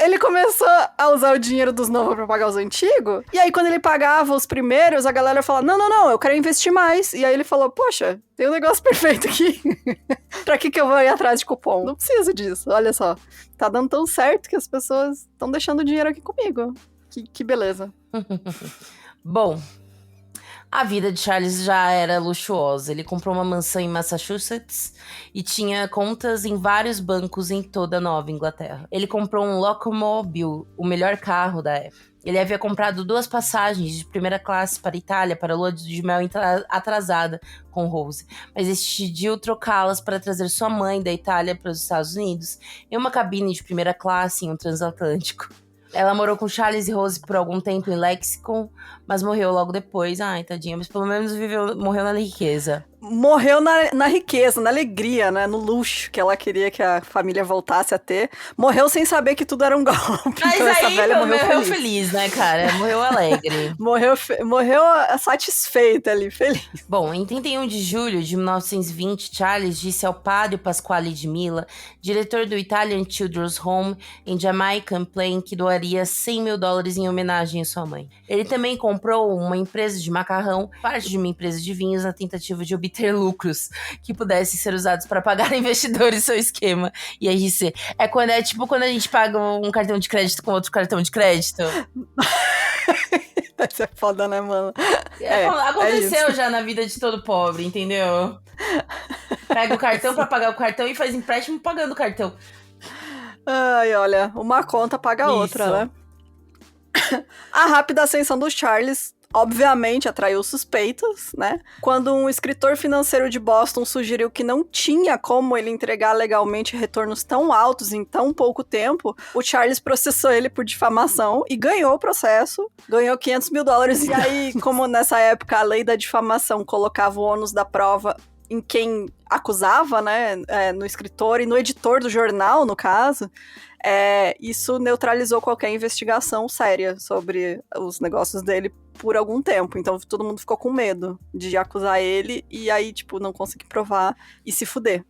Ele começou a usar o dinheiro dos novos pra pagar os antigos. E aí, quando ele pagava os primeiros, a galera falava, não, eu quero investir mais. E aí ele falou, poxa, tem um negócio perfeito aqui. Pra que eu vou ir atrás de cupom? Não preciso disso, olha só. Tá dando tão certo que as pessoas estão deixando o dinheiro aqui comigo. Que beleza. Bom, a vida de Charles já era luxuosa. Ele comprou uma mansão em Massachusetts e tinha contas em vários bancos em toda a Nova Inglaterra. Ele comprou um Locomobile, o melhor carro da época. Ele havia comprado 2 passagens de primeira classe para a Itália para a lua de mel atrasada com Rose, mas decidiu trocá-las para trazer sua mãe da Itália para os Estados Unidos em uma cabine de primeira classe em um transatlântico. Ela morou com Charles e Rose por algum tempo em Lexington, mas morreu logo depois. Ai, tadinha, mas pelo menos morreu na riqueza. Morreu na riqueza, na alegria, né? No luxo que ela queria que a família voltasse a ter. Morreu sem saber que tudo era um golpe. Mas então aí essa velha morreu feliz, né, cara? Morreu alegre. morreu satisfeita ali, feliz. Bom, em 31 de julho de 1920, Charles disse ao padre Pasquale de Milla, diretor do Italian Children's Home em Jamaica Plain, que doaria $100 mil em homenagem à sua mãe. Ele também comprou uma empresa de macarrão, parte de uma empresa de vinhos, na tentativa de obter lucros que pudessem ser usados para pagar investidores seu esquema. E aí é tipo quando a gente paga um cartão de crédito com outro cartão de crédito. Isso é foda, né, mano? Aconteceu já na vida de todo pobre, entendeu? Pega o cartão pra pagar o cartão e faz empréstimo pagando o cartão. Ai, olha, uma conta paga a outra, né? A rápida ascensão do Charles obviamente atraiu suspeitas, né? Quando um escritor financeiro de Boston sugeriu que não tinha como ele entregar legalmente retornos tão altos em tão pouco tempo, o Charles processou ele por difamação e ganhou o processo, ganhou $500 mil. E aí, como nessa época a lei da difamação colocava o ônus da prova em quem acusava, né, no escritor e no editor do jornal, no caso, isso neutralizou qualquer investigação séria sobre os negócios dele por algum tempo. Então todo mundo ficou com medo de acusar ele e aí, tipo, não conseguir provar e se fuder.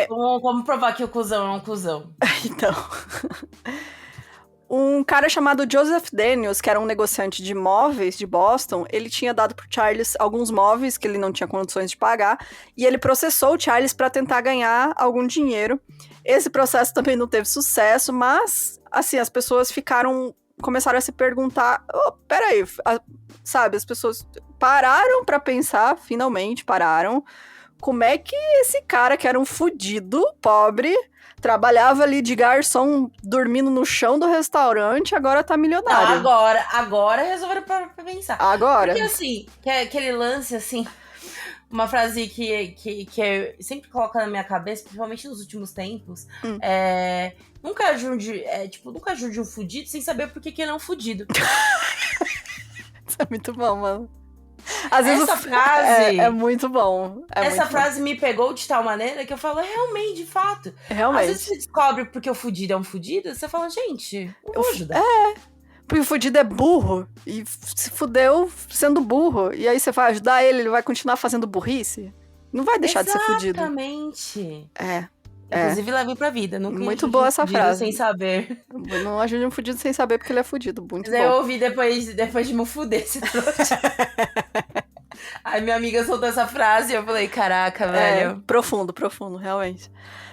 Como provar que o cuzão é um cuzão? Então... Um cara chamado Joseph Daniels, que era um negociante de móveis de Boston, ele tinha dado pro Charles alguns móveis que ele não tinha condições de pagar, e ele processou o Charles para tentar ganhar algum dinheiro. Esse processo também não teve sucesso, mas, assim, as pessoas começaram a se perguntar, peraí, sabe, as pessoas pararam para pensar, finalmente pararam, como é que esse cara que era um fudido, pobre, trabalhava ali de garçom, dormindo no chão do restaurante, agora tá milionário. Agora resolveram pra pensar. Agora? Porque assim, que é aquele lance, assim, uma frase que eu sempre coloco na minha cabeça, principalmente nos últimos tempos, nunca ajude um fudido sem saber por que ele é um fudido. Isso é muito bom, mano. Às vezes essa frase é muito bom. Essa frase me pegou de tal maneira que eu falo, realmente, de fato. Realmente. Às vezes você descobre porque o fudido é um fudido, você fala, gente, não vou ajudar. Porque o fudido é burro e se fudeu sendo burro. E aí você vai ajudar ele vai continuar fazendo burrice? Não vai deixar de ser fudido. Exatamente. Inclusive, levem pra vida. Nunca muito boa essa frase. Sem saber. Não ajude um fudido sem saber porque ele é fudido. Muito bom. Eu ouvi depois de me fuder esse troço. Aí minha amiga soltou essa frase e eu falei, caraca, velho. Profundo, realmente.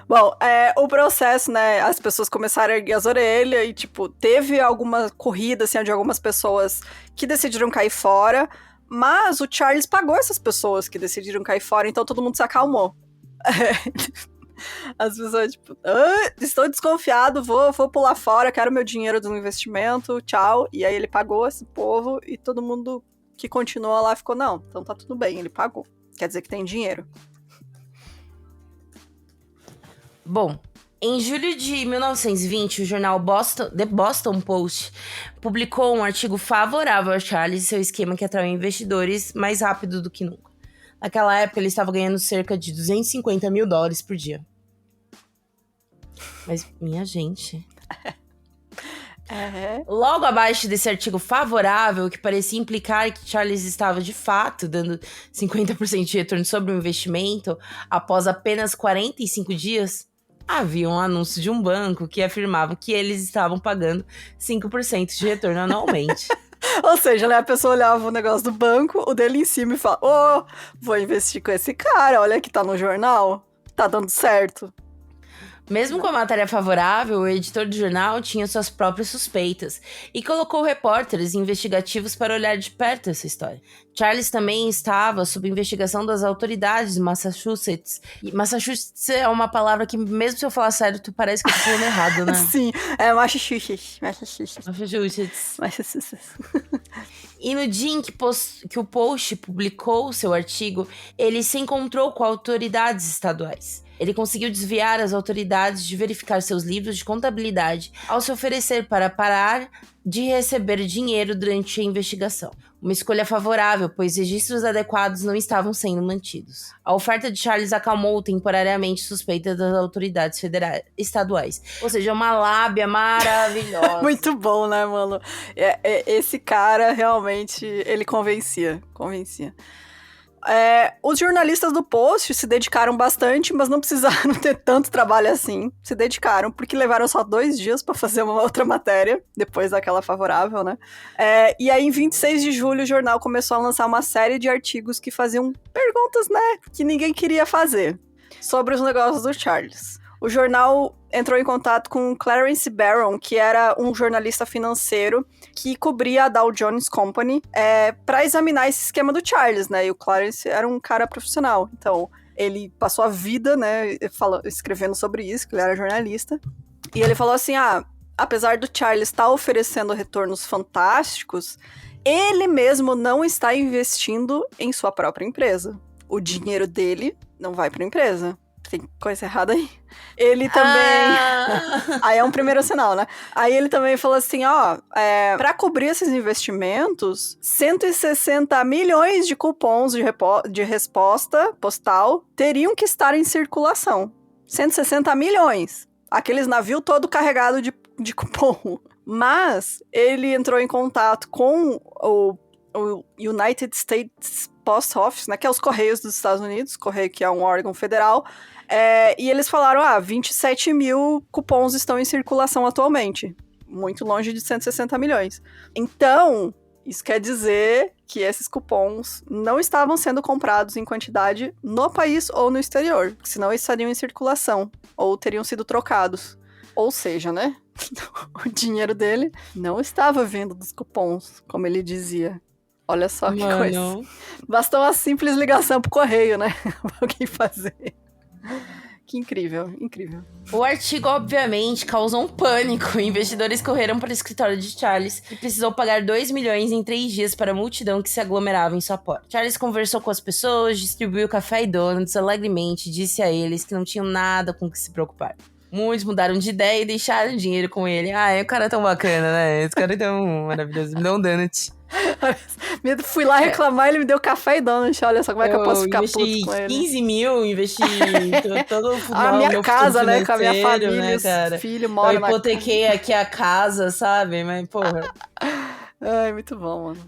Bom, o processo, né, as pessoas começaram a erguer as orelhas e, tipo, teve alguma corrida, assim, de algumas pessoas que decidiram cair fora, mas o Charles pagou essas pessoas que decidiram cair fora, então todo mundo se acalmou. As pessoas, tipo, estou desconfiado, vou pular fora, quero meu dinheiro do investimento, tchau. E aí ele pagou esse povo e todo mundo que continuou lá ficou, não, então tá tudo bem, ele pagou. Quer dizer que tem dinheiro. Bom, em julho de 1920, o jornal The Boston Post publicou um artigo favorável a Charles e seu esquema que atraiu investidores mais rápido do que nunca. Naquela época, ele estava ganhando cerca de $250 mil por dia. Mas, minha gente... Logo abaixo desse artigo favorável, que parecia implicar que Charles estava, de fato, dando 50% de retorno sobre o investimento, após apenas 45 dias, Havia um anúncio de um banco que afirmava que eles estavam pagando 5% de retorno anualmente. Ou seja, né, a pessoa olhava o negócio do banco, o dele em cima e fala, vou investir com esse cara, olha que tá no jornal, tá dando certo. Mesmo com a matéria favorável, o editor do jornal tinha suas próprias suspeitas e colocou repórteres investigativos para olhar de perto essa história. Charles também estava sob investigação das autoridades de Massachusetts. E Massachusetts é uma palavra que, mesmo se eu falar sério, tu parece que eu tô falando errado, né? Sim, é Massachusetts. E no dia em que o Post publicou seu artigo, ele se encontrou com autoridades estaduais. Ele conseguiu desviar as autoridades de verificar seus livros de contabilidade ao se oferecer para parar de receber dinheiro durante a investigação. Uma escolha favorável, pois registros adequados não estavam sendo mantidos. A oferta de Charles acalmou temporariamente suspeitas das autoridades estaduais. Ou seja, uma lábia maravilhosa. Muito bom, né, mano? Esse cara, realmente, ele convencia. Os jornalistas do Post se dedicaram bastante, mas não precisaram ter tanto trabalho assim. Se dedicaram, porque levaram só 2 dias pra fazer uma outra matéria, depois daquela favorável, né? E aí, em 26 de julho, o jornal começou a lançar uma série de artigos que faziam perguntas, né, que ninguém queria fazer, sobre os negócios do Charles. O jornal entrou em contato com Clarence Barron, que era um jornalista financeiro que cobria a Dow Jones Company, para examinar esse esquema do Charles, né? E o Clarence era um cara profissional. Então, ele passou a vida, né, escrevendo sobre isso, que ele era jornalista. E ele falou assim, apesar do Charles estar oferecendo retornos fantásticos, ele mesmo não está investindo em sua própria empresa. O dinheiro dele não vai para a empresa. Tem coisa errada aí. Ele também... Aí é um primeiro sinal, né? Aí ele também falou assim, pra cobrir esses investimentos, 160 milhões de cupons de resposta postal teriam que estar em circulação. 160 milhões. Aqueles navios todo carregado de cupom. Mas ele entrou em contato com o United States Post Office, né, que é os Correios dos Estados Unidos, Correio que é um órgão federal, e eles falaram, 27 mil cupons estão em circulação atualmente, muito longe de 160 milhões. Então, isso quer dizer que esses cupons não estavam sendo comprados em quantidade no país ou no exterior, senão eles estariam em circulação, ou teriam sido trocados. Ou seja, né, o dinheiro dele não estava vindo dos cupons, como ele dizia. Olha só que coisa. Bastou uma simples ligação pro correio, né? Pra alguém fazer. Que incrível, incrível. O artigo, obviamente, causou um pânico. Investidores correram para o escritório de Charles e precisou pagar 2 milhões em 3 dias para a multidão que se aglomerava em sua porta. Charles conversou com as pessoas, distribuiu café e donuts alegremente e disse a eles que não tinham nada com o que se preocupar. Muitos mudaram de ideia e deixaram dinheiro com ele. O cara é tão bacana, né? Esse cara é tão maravilhoso. Me deu um donut. Fui lá reclamar, ele me deu café e donut. Olha só como é que eu posso ficar puto com ele. 15 mil, investi todo a minha casa, né? Com a minha família, né, cara? Filho, mora eu hipotequei aqui a casa, sabe? Mas, porra. Ai, muito bom, mano.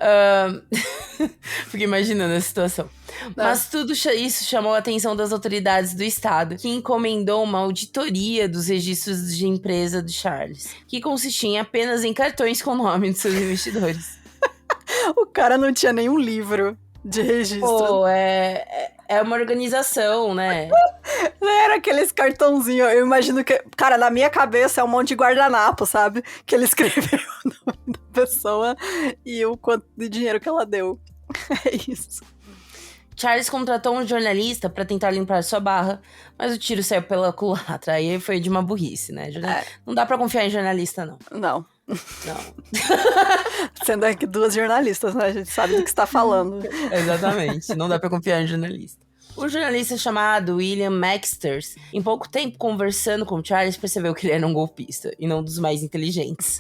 Fiquei imaginando a situação. Mas tudo isso chamou a atenção das autoridades do estado, que encomendou uma auditoria dos registros de empresa do Charles, que consistia apenas em cartões com o nome de seus investidores. O cara não tinha nenhum livro de registro. É uma organização, né? Não era aqueles cartãozinhos. Eu imagino que... Cara, na minha cabeça é um monte de guardanapo, sabe? Que ele escreveu o nome da pessoa e o quanto de dinheiro que ela deu. É isso. Charles contratou um jornalista pra tentar limpar sua barra, mas o tiro saiu pela culatra. Aí foi de uma burrice, né? Não dá pra confiar em jornalista, não. Não. Sendo aqui 2 jornalistas, né? A gente sabe do que está falando. Exatamente, não dá pra confiar em jornalista. O jornalista chamado William Maxters, em pouco tempo conversando com Charles, percebeu que ele era um golpista e não dos mais inteligentes.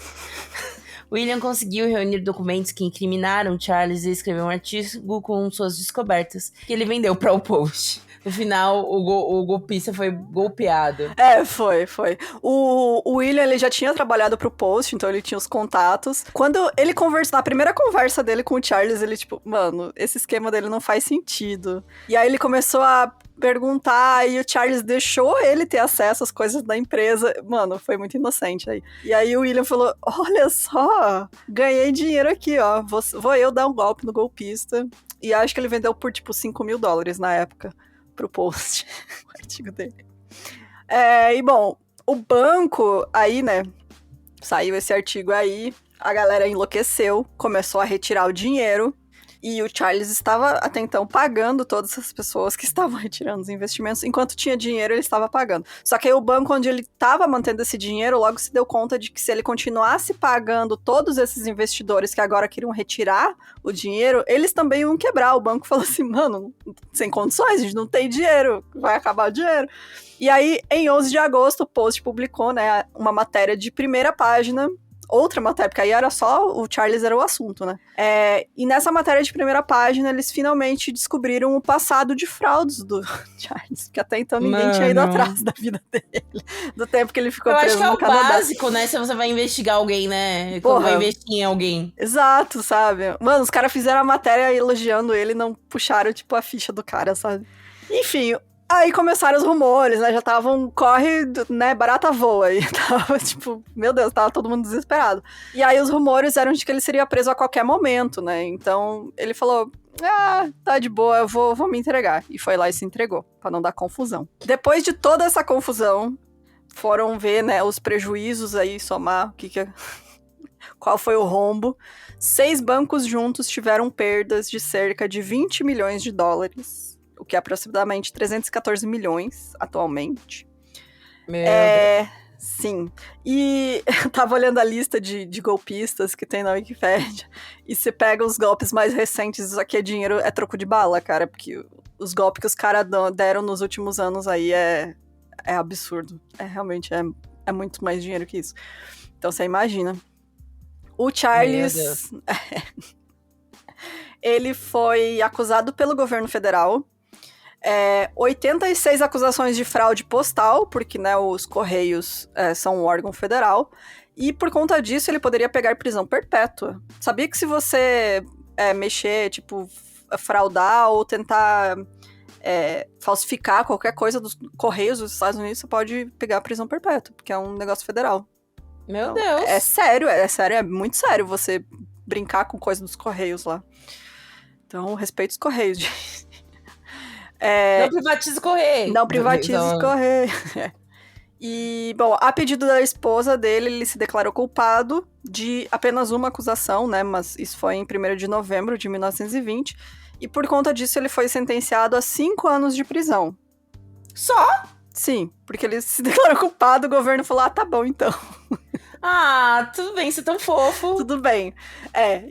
William conseguiu reunir documentos que incriminaram Charles e escreveu um artigo com suas descobertas, que ele vendeu para o Post. No final, o golpista foi golpeado. Foi. O William, ele já tinha trabalhado pro Post, então ele tinha os contatos. Quando ele conversou, na primeira conversa dele com o Charles, ele tipo, mano, esse esquema dele não faz sentido. E aí ele começou a perguntar, e o Charles deixou ele ter acesso às coisas da empresa. Mano, foi muito inocente aí. E aí o William falou, olha só, ganhei dinheiro aqui, ó, vou eu dar um golpe no golpista. E acho que ele vendeu por, tipo, $5.000 na época, pro post, o artigo dele. E, bom, o banco, aí, né, saiu esse artigo aí, a galera enlouqueceu, começou a retirar o dinheiro, e o Charles estava, até então, pagando todas as pessoas que estavam retirando os investimentos. Enquanto tinha dinheiro, ele estava pagando. Só que aí o banco onde ele estava mantendo esse dinheiro, logo se deu conta de que se ele continuasse pagando todos esses investidores que agora queriam retirar o dinheiro, eles também iam quebrar. O banco falou assim, mano, sem condições, a gente não tem dinheiro, vai acabar o dinheiro. E aí, em 11 de agosto, o Post publicou, né, uma matéria de primeira página, outra matéria, porque aí era só o Charles era o assunto, né? E nessa matéria de primeira página, eles finalmente descobriram o passado de fraudes do Charles, porque até então ninguém tinha ido atrás da vida dele, do tempo que ele ficou preso no Canadá. Eu acho que é o básico, né? Se você vai investigar alguém, né? Como vai investir em alguém. Exato, sabe? Mano, os caras fizeram a matéria elogiando ele e não puxaram, tipo, a ficha do cara, sabe? Enfim, aí começaram os rumores, né? Já estavam, corre, né? Barata voa. E tava, tipo, meu Deus, tava todo mundo desesperado. E aí os rumores eram de que ele seria preso a qualquer momento, né? Então ele falou, tá de boa, eu vou me entregar. E foi lá e se entregou, pra não dar confusão. Depois de toda essa confusão, foram ver, né, os prejuízos aí, somar qual foi o rombo. 6 bancos juntos tiveram perdas de cerca de $20 milhões. O que é aproximadamente 314 milhões atualmente. Meu Deus. Sim. E eu tava olhando a lista de golpistas que tem na Wikipédia, e você pega os golpes mais recentes, isso aqui é dinheiro, é troco de bala, cara, porque os golpes que os caras deram nos últimos anos aí é absurdo. Realmente é muito mais dinheiro que isso. Então você imagina. O Charles, ele foi acusado pelo governo federal, 86 acusações de fraude postal, porque, né, os Correios são um órgão federal, e por conta disso ele poderia pegar prisão perpétua. Sabia que se você mexer, tipo, fraudar ou tentar falsificar qualquer coisa dos Correios dos Estados Unidos, você pode pegar prisão perpétua, porque é um negócio federal. Meu então, Deus. É sério, é muito sério você brincar com coisa dos Correios lá. Então, respeita os Correios, gente. Não privatize o Correio. Não privatize o Correio. E, bom, a pedido da esposa dele, ele se declarou culpado de apenas uma acusação, né? Mas isso foi em 1º de novembro de 1920. E por conta disso, ele foi sentenciado a 5 anos de prisão. Só? Sim, porque ele se declarou culpado, o governo falou, tá bom, então. Tudo bem, você é tão fofo. Tudo bem.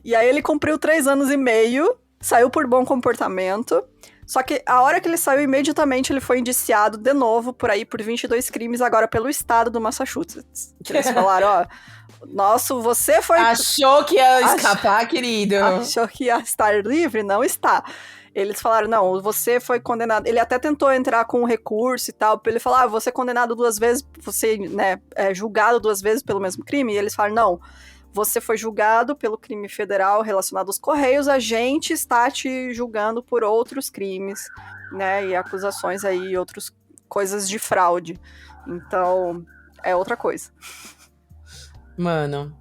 E aí ele cumpriu 3 anos e meio, saiu por bom comportamento. Só que a hora que ele saiu, imediatamente ele foi indiciado de novo por 22 crimes, agora pelo estado do Massachusetts. Que eles falaram, você foi... Achou que ia escapar, querido. Achou que ia estar livre? Não está. Eles falaram, não, você foi condenado... Ele até tentou entrar com um recurso e tal, ele falou, você é condenado 2 vezes, você, né, julgado 2 vezes pelo mesmo crime, e eles falaram, não, você foi julgado pelo crime federal relacionado aos Correios, a gente está te julgando por outros crimes, né, e acusações aí, outras coisas de fraude. Então, é outra coisa. Mano.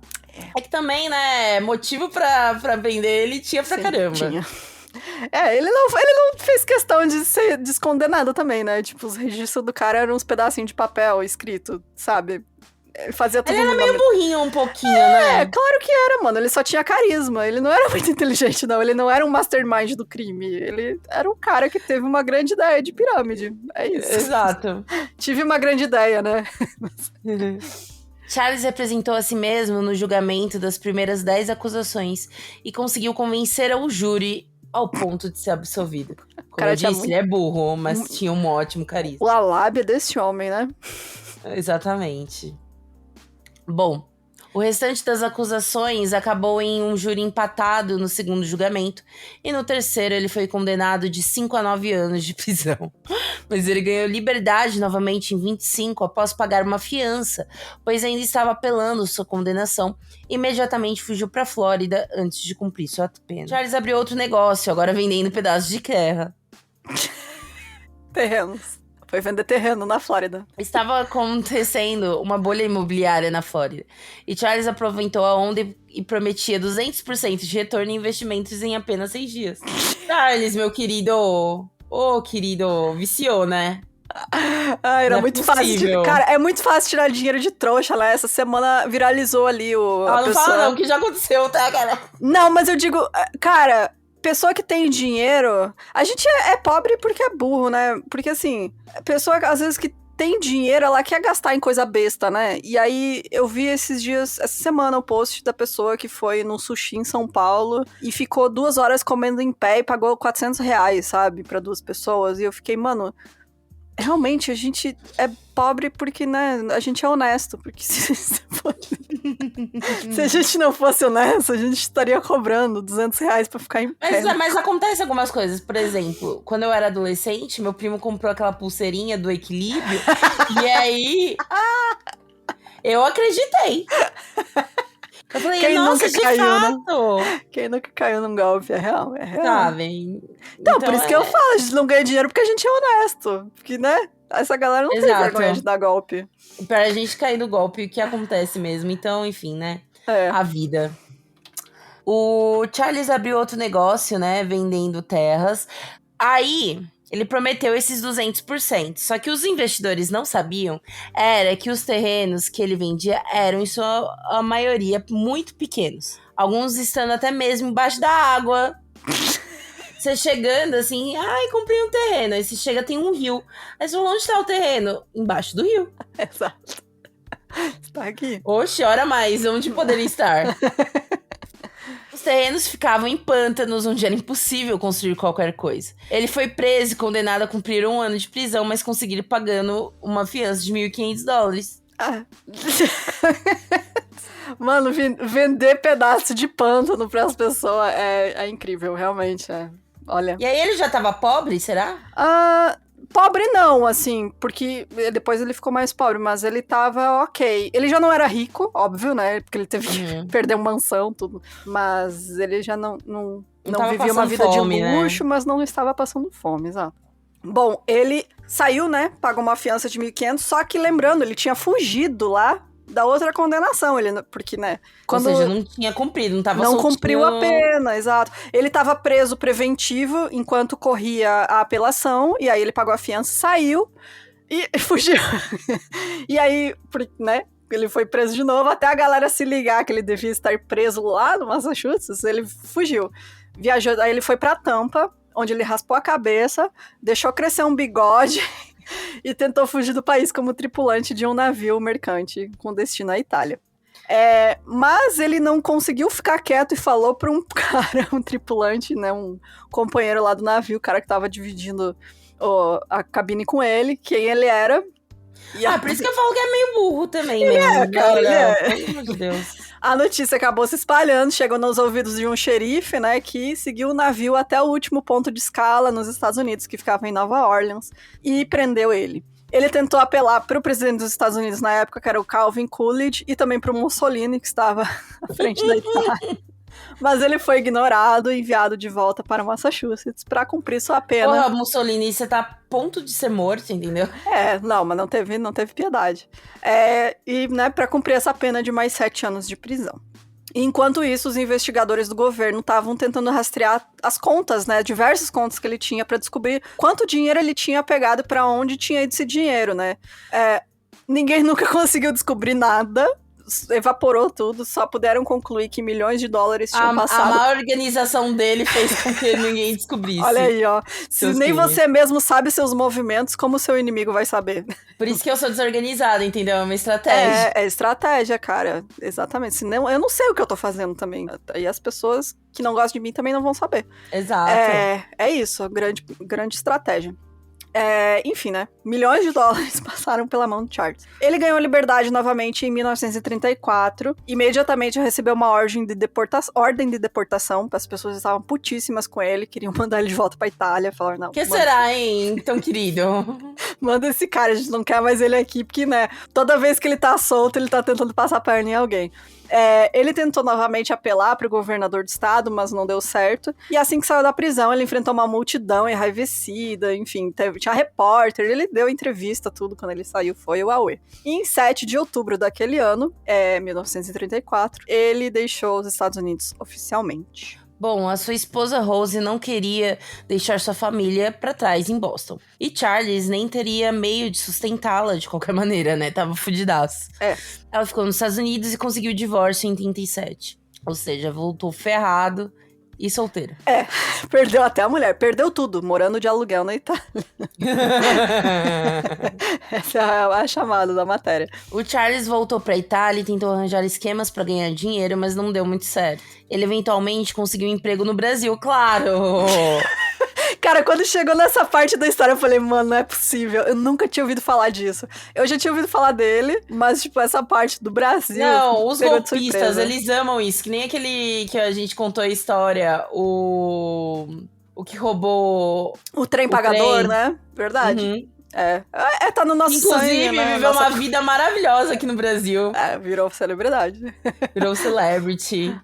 É que também, né, motivo pra prender ele tinha pra caramba. Tinha. Ele não fez questão de ser descondenado também, né? Tipo, os registros do cara eram uns pedacinhos de papel escrito, sabe? Ele fazia tudo. Ele era meio burrinho um pouquinho, né? Claro que era, mano. Ele só tinha carisma. Ele não era muito inteligente, não. Ele não era um mastermind do crime. Ele era um cara que teve uma grande ideia de pirâmide. É isso. Exato. Tive uma grande ideia, né? Charles representou a si mesmo no julgamento das primeiras 10 acusações e conseguiu convencer o júri ao ponto de ser absolvido. Como eu disse, ele é burro, mas tinha um ótimo carisma. A lábia desse homem, né? Exatamente. Bom, o restante das acusações acabou em um júri empatado no segundo julgamento, e no terceiro ele foi condenado de 5 a 9 anos de prisão. Mas ele ganhou liberdade novamente em 25 após pagar uma fiança, pois ainda estava apelando sua condenação e imediatamente fugiu para a Flórida antes de cumprir sua pena. Charles abriu outro negócio, agora vendendo pedaços de terra. Terrenos. Foi vender terreno na Flórida. Estava acontecendo uma bolha imobiliária na Flórida. E Charles aproveitou a onda e prometia 200% de retorno em investimentos em apenas 6 dias. Charles, meu querido... Ô, querido, viciou, né? Ah, era Não é muito possível. fácil. Cara, é muito fácil tirar dinheiro de trouxa, né? Essa semana viralizou ali a Não pessoa... fala não, que já aconteceu, tá, cara? Não, mas eu digo, cara, pessoa que tem dinheiro... A gente é pobre porque é burro, né? Porque, assim, pessoa, às vezes, que tem dinheiro, ela quer gastar em coisa besta, né? E aí, eu vi esses dias, essa semana, o post da pessoa que foi num sushi em São Paulo e ficou 2 horas comendo em pé e pagou R$400, sabe? Pra 2 pessoas. E eu fiquei, mano... Realmente, a gente é pobre porque, né, a gente é honesto. Porque se a gente não fosse honesto, a gente estaria cobrando R$200 pra ficar em pé. Mas acontece algumas coisas. Por exemplo, quando eu era adolescente, meu primo comprou aquela pulseirinha do equilíbrio. E aí, eu acreditei. Eu falei, Quem nossa, nunca de caiu, fato. né? Quem nunca caiu num golpe, é real, é real. Sabe? Então, por isso que eu falo, a gente não ganha dinheiro porque a gente é honesto. Porque, né, essa galera não tem vergonha de dar golpe. Pra gente cair no golpe, o que acontece mesmo. Então, enfim, né? É. A vida. O Charles abriu outro negócio, né? Vendendo terras. Aí, ele prometeu esses 200%. Só que os investidores não sabiam era que os terrenos que ele vendia eram, em sua a maioria, muito pequenos. Alguns estando até mesmo embaixo da água. Você chegando assim, ai, comprei um terreno. Aí você chega, tem um rio. Aí você fala, onde tá o terreno? Embaixo do rio. Exato. Está aqui. Oxe, ora mais, onde poderia estar? Os terrenos ficavam em pântanos, onde era impossível construir qualquer coisa. Ele foi preso e condenado a cumprir 1 ano de prisão, mas conseguiu pagando uma fiança de $1.500. Ah. Mano, vender pedaço de pântano pras pessoas é incrível, realmente. Olha. E aí ele já tava pobre, será? Pobre não, assim, porque depois ele ficou mais pobre, mas ele tava ok. Ele já não era rico, óbvio, né? Porque ele teve que perder uma mansão, tudo. Mas ele já não vivia uma vida fome, de luxo, né? Mas não estava passando fome, exato. Bom, ele saiu, né? Pagou uma fiança de 1.500, só que lembrando, ele tinha fugido lá da outra condenação, porque, né? Ou seja, não tinha cumprido, não tava soltinho. Não cumpriu a pena, exato. Ele tava preso preventivo enquanto corria a apelação, e aí ele pagou a fiança, saiu e fugiu. E aí, né? Ele foi preso de novo, até a galera se ligar que ele devia estar preso lá no Massachusetts, ele fugiu. Viajou, aí ele foi pra Tampa, onde ele raspou a cabeça, deixou crescer um bigode e tentou fugir do país como tripulante de um navio mercante com destino à Itália. Mas ele não conseguiu ficar quieto e falou pra um cara, um tripulante, né, um companheiro lá do navio, o cara que tava dividindo a cabine com ele, quem ele era. Por isso que eu falo que é meio burro também, ele mesmo. Cara, Pelo amor de Deus. A notícia acabou se espalhando, chegou nos ouvidos de um xerife, né, que seguiu o navio até o último ponto de escala nos Estados Unidos, que ficava em Nova Orleans, e prendeu ele. Ele tentou apelar para o presidente dos Estados Unidos na época, que era o Calvin Coolidge, e também para o Mussolini, que estava à frente da Itália. Mas ele foi ignorado e enviado de volta para Massachusetts para cumprir sua pena. Porra, Mussolini, você tá a ponto de ser morto, entendeu? Não, mas não teve piedade. E, né, para cumprir essa pena de mais 7 anos de prisão. E, enquanto isso, os investigadores do governo estavam tentando rastrear as contas, né, diversas contas que ele tinha para descobrir quanto dinheiro ele tinha pegado e para onde tinha ido esse dinheiro, né. Ninguém nunca conseguiu descobrir nada. Evaporou tudo, só puderam concluir que milhões de dólares tinham passado. A má organização dele fez com que ninguém descobrisse. Olha aí, ó. Se nem você mesmo sabe seus movimentos, como seu inimigo vai saber? Por isso que eu sou desorganizada, entendeu? É uma estratégia. É estratégia, cara. Exatamente. Senão, eu não sei o que eu tô fazendo também. E as pessoas que não gostam de mim também não vão saber. Exato. É isso, grande estratégia. Enfim, né? Milhões de dólares passaram pela mão do Charles. Ele ganhou liberdade novamente em 1934. Imediatamente recebeu uma ordem de deportação. As pessoas estavam putíssimas com ele, queriam mandar ele de volta pra Itália. Falaram, não. Que será, hein, tão querido? Manda esse cara, a gente não quer mais ele aqui, porque, né, toda vez que ele tá solto, ele tá tentando passar a perna em alguém. Ele tentou novamente apelar pro governador do estado, mas não deu certo. E assim que saiu da prisão, ele enfrentou uma multidão enraivecida, enfim, tinha repórter, ele deu entrevista, tudo, quando ele saiu foi o auê. E em 7 de outubro daquele ano, 1934, ele deixou os Estados Unidos oficialmente. Bom, a sua esposa Rose não queria deixar sua família pra trás em Boston. E Charles nem teria meio de sustentá-la de qualquer maneira, né? Tava fudidaço. Ela ficou nos Estados Unidos e conseguiu o divórcio em 37. Ou seja, voltou ferrado e solteira. Perdeu até a mulher. Perdeu tudo, morando de aluguel na Itália. Essa é a chamada da matéria. O Charles voltou pra Itália e tentou arranjar esquemas pra ganhar dinheiro, mas não deu muito certo. Ele eventualmente conseguiu um emprego no Brasil, claro! Cara, quando chegou nessa parte da história, eu falei, mano, não é possível. Eu nunca tinha ouvido falar disso. Eu já tinha ouvido falar dele, mas, tipo, essa parte do Brasil... Não, os golpistas, eles amam isso. Que nem aquele que a gente contou a história, o que roubou... O trem pagador, né? Verdade. Uhum. Tá no nosso Inclusive, sangue, né? viveu uma vida maravilhosa aqui no Brasil. Virou celebridade. Virou celebrity.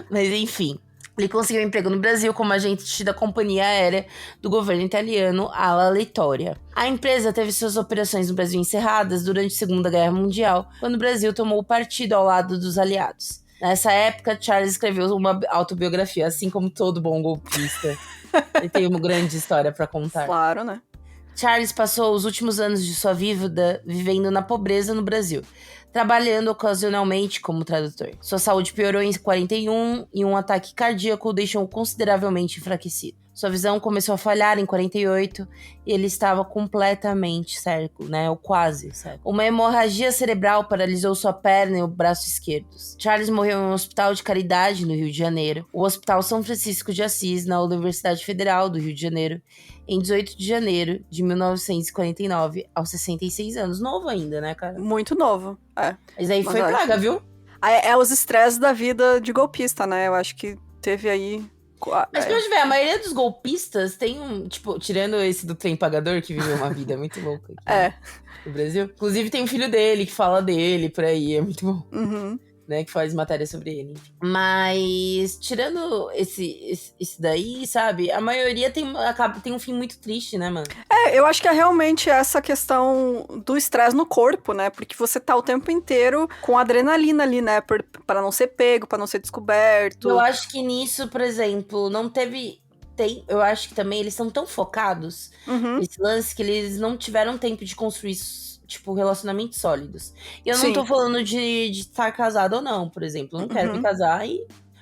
Mas, enfim... Ele conseguiu um emprego no Brasil como agente da companhia aérea do governo italiano Ala Littoria. A empresa teve suas operações no Brasil encerradas durante a Segunda Guerra Mundial, quando o Brasil tomou partido ao lado dos aliados. Nessa época, Charles escreveu uma autobiografia, assim como todo bom golpista. Ele tem uma grande história para contar. Claro, né? Charles passou os últimos anos de sua vida vivendo na pobreza no Brasil, trabalhando ocasionalmente como tradutor. Sua saúde piorou em 41 e um ataque cardíaco o deixou consideravelmente enfraquecido. Sua visão começou a falhar em 48 e ele estava completamente cego, né? Ou quase cego. Uma hemorragia cerebral paralisou sua perna e o braço esquerdos. Charles morreu em um hospital de caridade no Rio de Janeiro, o Hospital São Francisco de Assis, na Universidade Federal do Rio de Janeiro, em 18 de janeiro de 1949, aos 66 anos. Novo ainda, né, cara? Muito novo, Mas aí foi praga, viu? Os estresses da vida de golpista, né? Eu acho que teve aí... Mas pode ver, a maioria dos golpistas tem um... Tipo, tirando esse do trem pagador, que viveu uma vida muito louca aqui no Brasil. Inclusive tem um filho dele que fala dele por aí, é muito bom. Uhum. Né, que faz matéria sobre ele. Mas, tirando esse daí, sabe? A maioria tem um fim muito triste, né, mano? Eu acho que é realmente essa questão do estresse no corpo, né? Porque você tá o tempo inteiro com adrenalina ali, né? Pra não ser pego, pra não ser descoberto. Eu acho que nisso, por exemplo, não teve... eu acho que também eles são tão focados nesse lance que eles não tiveram tempo de construir tipo, relacionamentos sólidos. E eu não tô falando de estar casado ou não, por exemplo. Eu não quero me casar,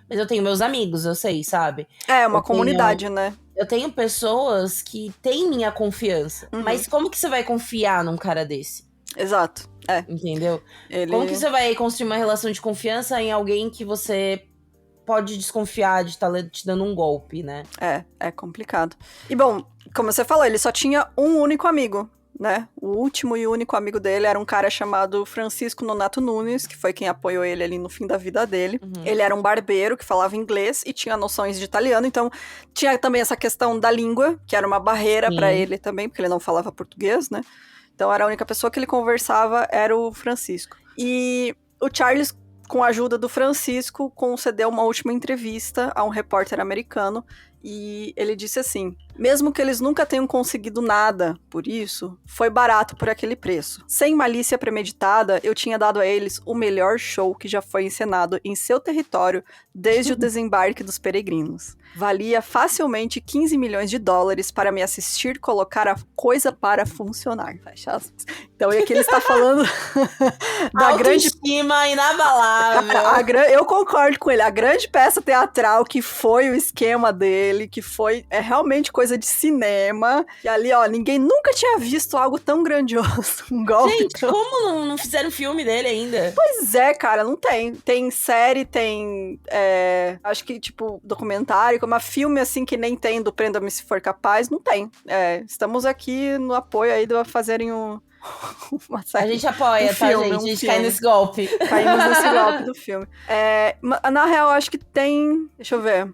mas eu tenho meus amigos, eu sei, sabe? Uma comunidade, né? Eu tenho pessoas que têm minha confiança. Mas como que você vai confiar num cara desse? Exato, Entendeu? Como que você vai construir uma relação de confiança em alguém que você pode desconfiar de estar te dando um golpe, né? É complicado. E bom, como você falou, ele só tinha um único amigo, né? O último e único amigo dele era um cara chamado Francisco Nonato Nunes, que foi quem apoiou ele ali no fim da vida dele. Ele era um barbeiro que falava inglês e tinha noções de italiano, então tinha também essa questão da língua, que era uma barreira pra ele também, porque ele não falava português, né? Então era a única pessoa que ele conversava, era o Francisco. E o Charles, com a ajuda do Francisco, concedeu uma última entrevista a um repórter americano e ele disse assim: mesmo que eles nunca tenham conseguido nada por isso, foi barato por aquele preço. Sem malícia premeditada, eu tinha dado a eles o melhor show que já foi encenado em seu território desde o desembarque dos peregrinos. Valia facilmente 15 milhões de dólares para me assistir colocar a coisa para funcionar. Então, e aqui ele está falando da grande... Autoestima inabalável. Eu concordo com ele. A grande peça teatral que foi o esquema dele, que foi realmente coisa de cinema. E ali, ó, ninguém nunca tinha visto algo tão grandioso. Um golpe. Gente, como não fizeram filme dele ainda? Pois é, cara, não tem. Tem série, tem... acho que, tipo, documentário, como filme, assim, que nem tem do Prenda-me Se For Capaz, não tem. Estamos aqui no apoio aí de fazerem uma série. A gente apoia, tá, gente? A gente cai nesse golpe. Caímos nesse golpe do filme. Na real, acho que tem... Deixa eu ver.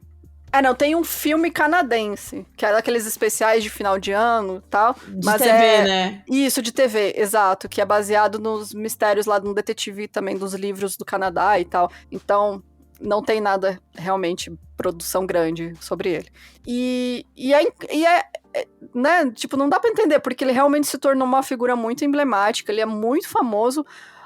Não, tem um filme canadense, que é daqueles especiais de final de ano e tal. De TV, né? Isso, de TV, exato, que é baseado nos mistérios lá de um detetive também dos livros do Canadá e tal. Então, não tem nada realmente produção grande sobre ele. Né, tipo, não dá pra entender, porque ele realmente se tornou uma figura muito emblemática, ele é muito famoso,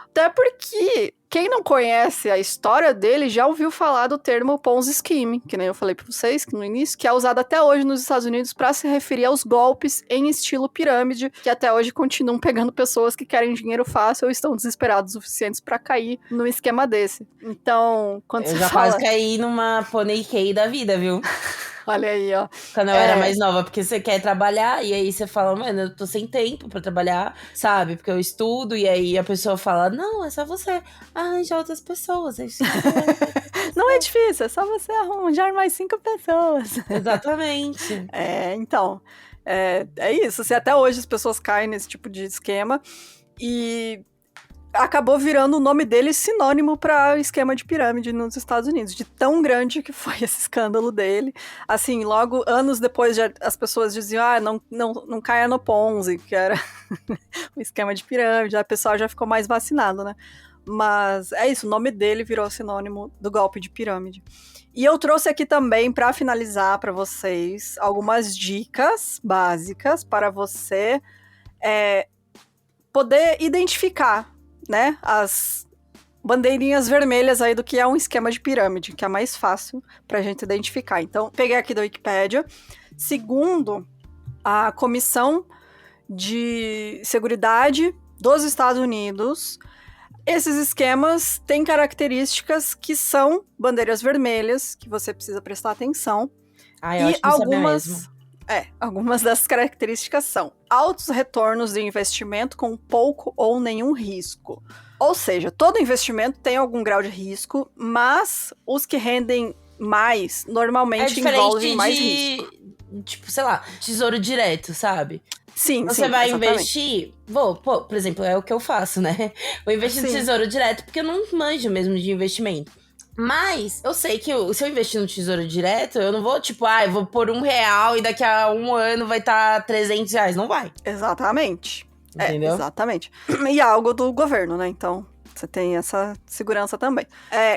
até porque quem não conhece a história dele já ouviu falar do termo Ponzi Scheme, que nem eu falei pra vocês no início, que é usado até hoje nos Estados Unidos para se referir aos golpes em estilo pirâmide, que até hoje continuam pegando pessoas que querem dinheiro fácil ou estão desesperados o suficientes para cair num esquema desse. Então, quando você fala... Eu já quase caí numa Pony K da vida, viu? Olha aí, ó. Quando eu era mais nova, porque você quer trabalhar, e aí você fala, mano, eu tô sem tempo pra trabalhar, sabe? Porque eu estudo, e aí a pessoa fala, não, é só você arranjar outras pessoas. Não é difícil, é só você arranjar mais 5 pessoas. Exatamente. Então, é isso. Se até hoje as pessoas caem nesse tipo de esquema, e acabou virando o nome dele sinônimo para esquema de pirâmide nos Estados Unidos, de tão grande que foi esse escândalo dele. Assim, logo, anos depois, as pessoas diziam, não caia no Ponzi, que era um esquema de pirâmide, a pessoa já ficou mais vacinado, né? Mas é isso, o nome dele virou sinônimo do golpe de pirâmide. E eu trouxe aqui também, para finalizar para vocês, algumas dicas básicas para você poder identificar, né, as bandeirinhas vermelhas aí do que é um esquema de pirâmide, que é mais fácil pra gente identificar. Então, peguei aqui da Wikipédia. Segundo a Comissão de Seguridade dos Estados Unidos, esses esquemas têm características que são bandeiras vermelhas, que você precisa prestar atenção. E algumas dessas características são altos retornos de investimento com pouco ou nenhum risco. Ou seja, todo investimento tem algum grau de risco, mas os que rendem mais normalmente envolvem mais risco. Tipo, sei lá, tesouro direto, sabe? Sim, Você vai exatamente. investir... por exemplo, é o que eu faço, né? Vou investir no tesouro direto, porque eu não manjo mesmo de investimento. Mas eu sei que se eu investir no tesouro direto, eu não vou, tipo, eu vou pôr R$1 e daqui a um ano vai estar R$300. Não vai. Exatamente. Entendeu? Exatamente. E é algo do governo, né? Então, você tem essa segurança também.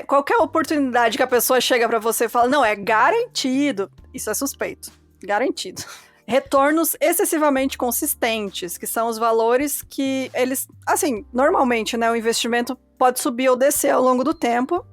Qualquer oportunidade que a pessoa chega pra você e fala, não, é garantido. Isso é suspeito. Garantido. Retornos excessivamente consistentes, que são os valores que eles... Assim, normalmente, né? O investimento pode subir ou descer ao longo do tempo.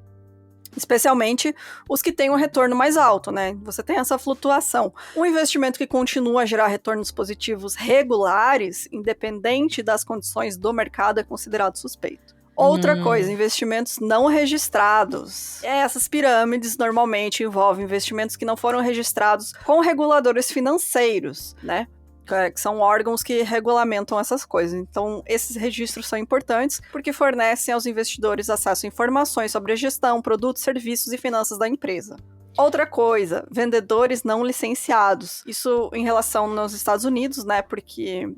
Especialmente os que têm um retorno mais alto, né? Você tem essa flutuação. Um investimento que continua a gerar retornos positivos regulares, independente das condições do mercado, é considerado suspeito. Outra coisa, investimentos não registrados. Essas pirâmides normalmente envolvem investimentos que não foram registrados com reguladores financeiros, né? Que são órgãos que regulamentam essas coisas. Então, esses registros são importantes porque fornecem aos investidores acesso a informações sobre a gestão, produtos, serviços e finanças da empresa. Outra coisa, vendedores não licenciados. Isso em relação nos Estados Unidos, né? Porque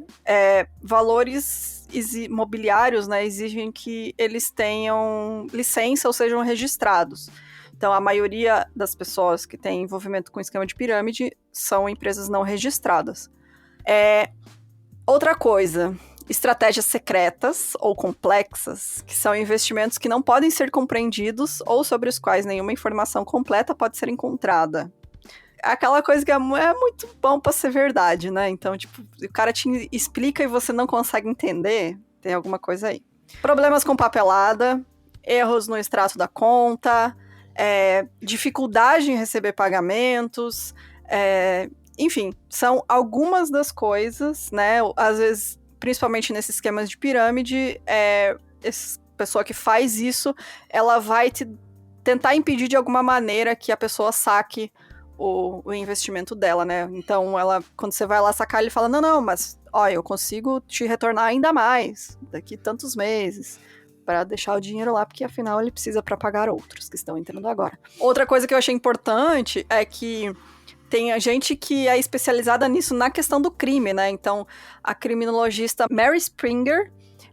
valores imobiliários, né, exigem que eles tenham licença ou sejam registrados. Então, a maioria das pessoas que têm envolvimento com esquema de pirâmide são empresas não registradas. Outra coisa, estratégias secretas ou complexas, que são investimentos que não podem ser compreendidos ou sobre os quais nenhuma informação completa pode ser encontrada. Aquela coisa que é muito bom pra ser verdade, né? Então, tipo, o cara te explica e você não consegue entender, tem alguma coisa aí. Problemas com papelada, erros no extrato da conta, dificuldade em receber pagamentos, enfim, são algumas das coisas, né? Às vezes, principalmente nesses esquemas de pirâmide, essa pessoa que faz isso, ela vai tentar impedir de alguma maneira que a pessoa saque o investimento dela, né? Então, quando você vai lá sacar, ele fala, não, mas, eu consigo te retornar ainda mais daqui tantos meses, para deixar o dinheiro lá, porque afinal ele precisa para pagar outros que estão entrando agora. Outra coisa que eu achei importante é que tem gente que é especializada nisso na questão do crime, né? Então, a criminologista Mary Springer,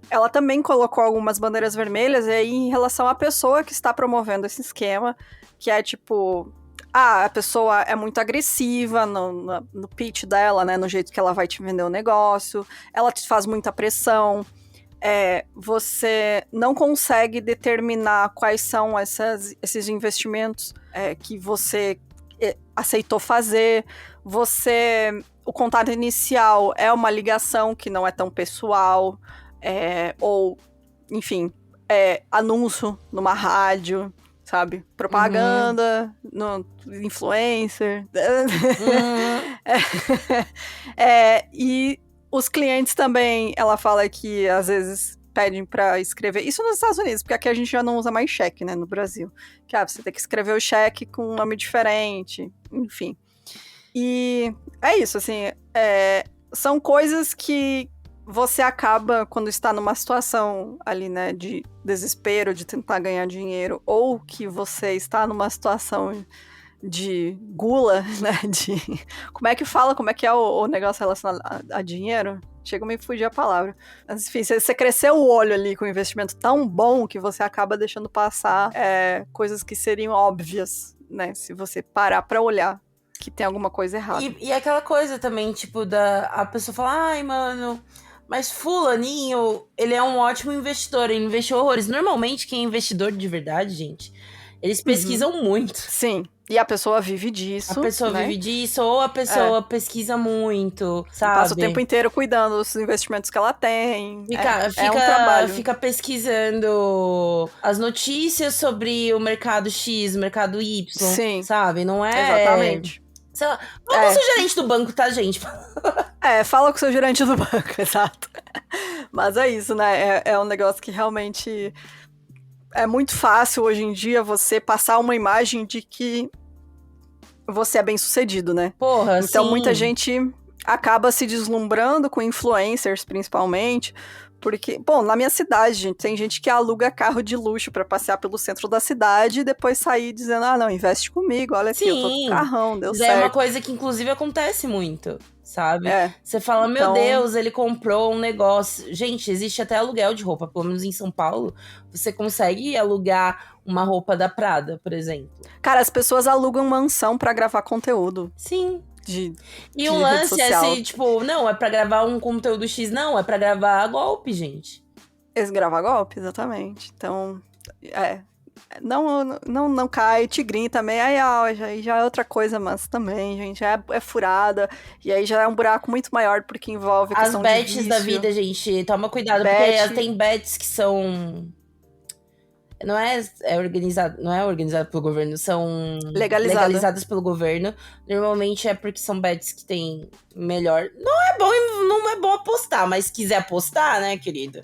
ela também colocou algumas bandeiras vermelhas aí em relação à pessoa que está promovendo esse esquema, que é tipo... a pessoa é muito agressiva no pitch dela, né? No jeito que ela vai te vender o negócio. Ela te faz muita pressão. Você não consegue determinar quais são esses investimentos que você aceitou fazer. O contato inicial é uma ligação que não é tão pessoal. Ou, enfim, anúncio numa rádio. Sabe? Propaganda, no influencer. E os clientes também, ela fala que às vezes pedem pra escrever. Isso nos Estados Unidos, porque aqui a gente já não usa mais cheque, né? No Brasil. Que você tem que escrever o cheque com um nome diferente. Enfim. E é isso, assim. São coisas que você acaba, quando está numa situação ali, né, de desespero, de tentar ganhar dinheiro, ou que você está numa situação de gula, né, Como é que fala? Como é que é o negócio relacionado a dinheiro? Chega a me fugir a palavra. Mas, enfim, você cresceu o olho ali com um investimento tão bom que você acaba deixando passar coisas que seriam óbvias, né, se você parar pra olhar que tem alguma coisa errada. E aquela coisa também, tipo, a pessoa fala, ai, mano... Mas fulaninho, ele é um ótimo investidor, ele investiu horrores. Normalmente, quem é investidor de verdade, gente, eles pesquisam muito. Sim, e a pessoa vive disso. A pessoa vive disso, ou a pessoa pesquisa muito, sabe? Passa o tempo inteiro cuidando dos investimentos que ela tem. É um trabalho. Fica pesquisando as notícias sobre o mercado X, o mercado Y, sim, sabe? Não é... Exatamente. Fala com o seu gerente do banco, tá, gente? Fala com o seu gerente do banco, exato. Mas é isso, né? É um negócio que realmente é muito fácil hoje em dia você passar uma imagem de que você é bem sucedido, né? Porra, então sim. Muita gente acaba se deslumbrando com influencers, principalmente. Porque, bom, na minha cidade, gente, tem gente que aluga carro de luxo pra passear pelo centro da cidade e depois sair dizendo, não, investe comigo, olha aqui, eu tô com carrão, deu certo. É uma coisa que, inclusive, acontece muito, sabe? Você fala, meu Deus, ele comprou um negócio. Gente, existe até aluguel de roupa, pelo menos em São Paulo, você consegue alugar uma roupa da Prada, por exemplo. Cara, as pessoas alugam mansão pra gravar conteúdo. Sim. E o lance é assim, tipo, não, é pra gravar um conteúdo X, não, é pra gravar golpe, gente. Eles gravam golpe, exatamente. Então, não cai, tigrinho também, aí já é outra coisa, mas também, gente, é furada, e aí já é um buraco muito maior, porque envolve questão de vício. As bets da vida, gente, toma cuidado, porque tem bets que são... Não é organizado pelo governo, são legalizadas pelo governo. Normalmente é porque são bets que tem melhor. Não é bom apostar, mas se quiser apostar, né, querido?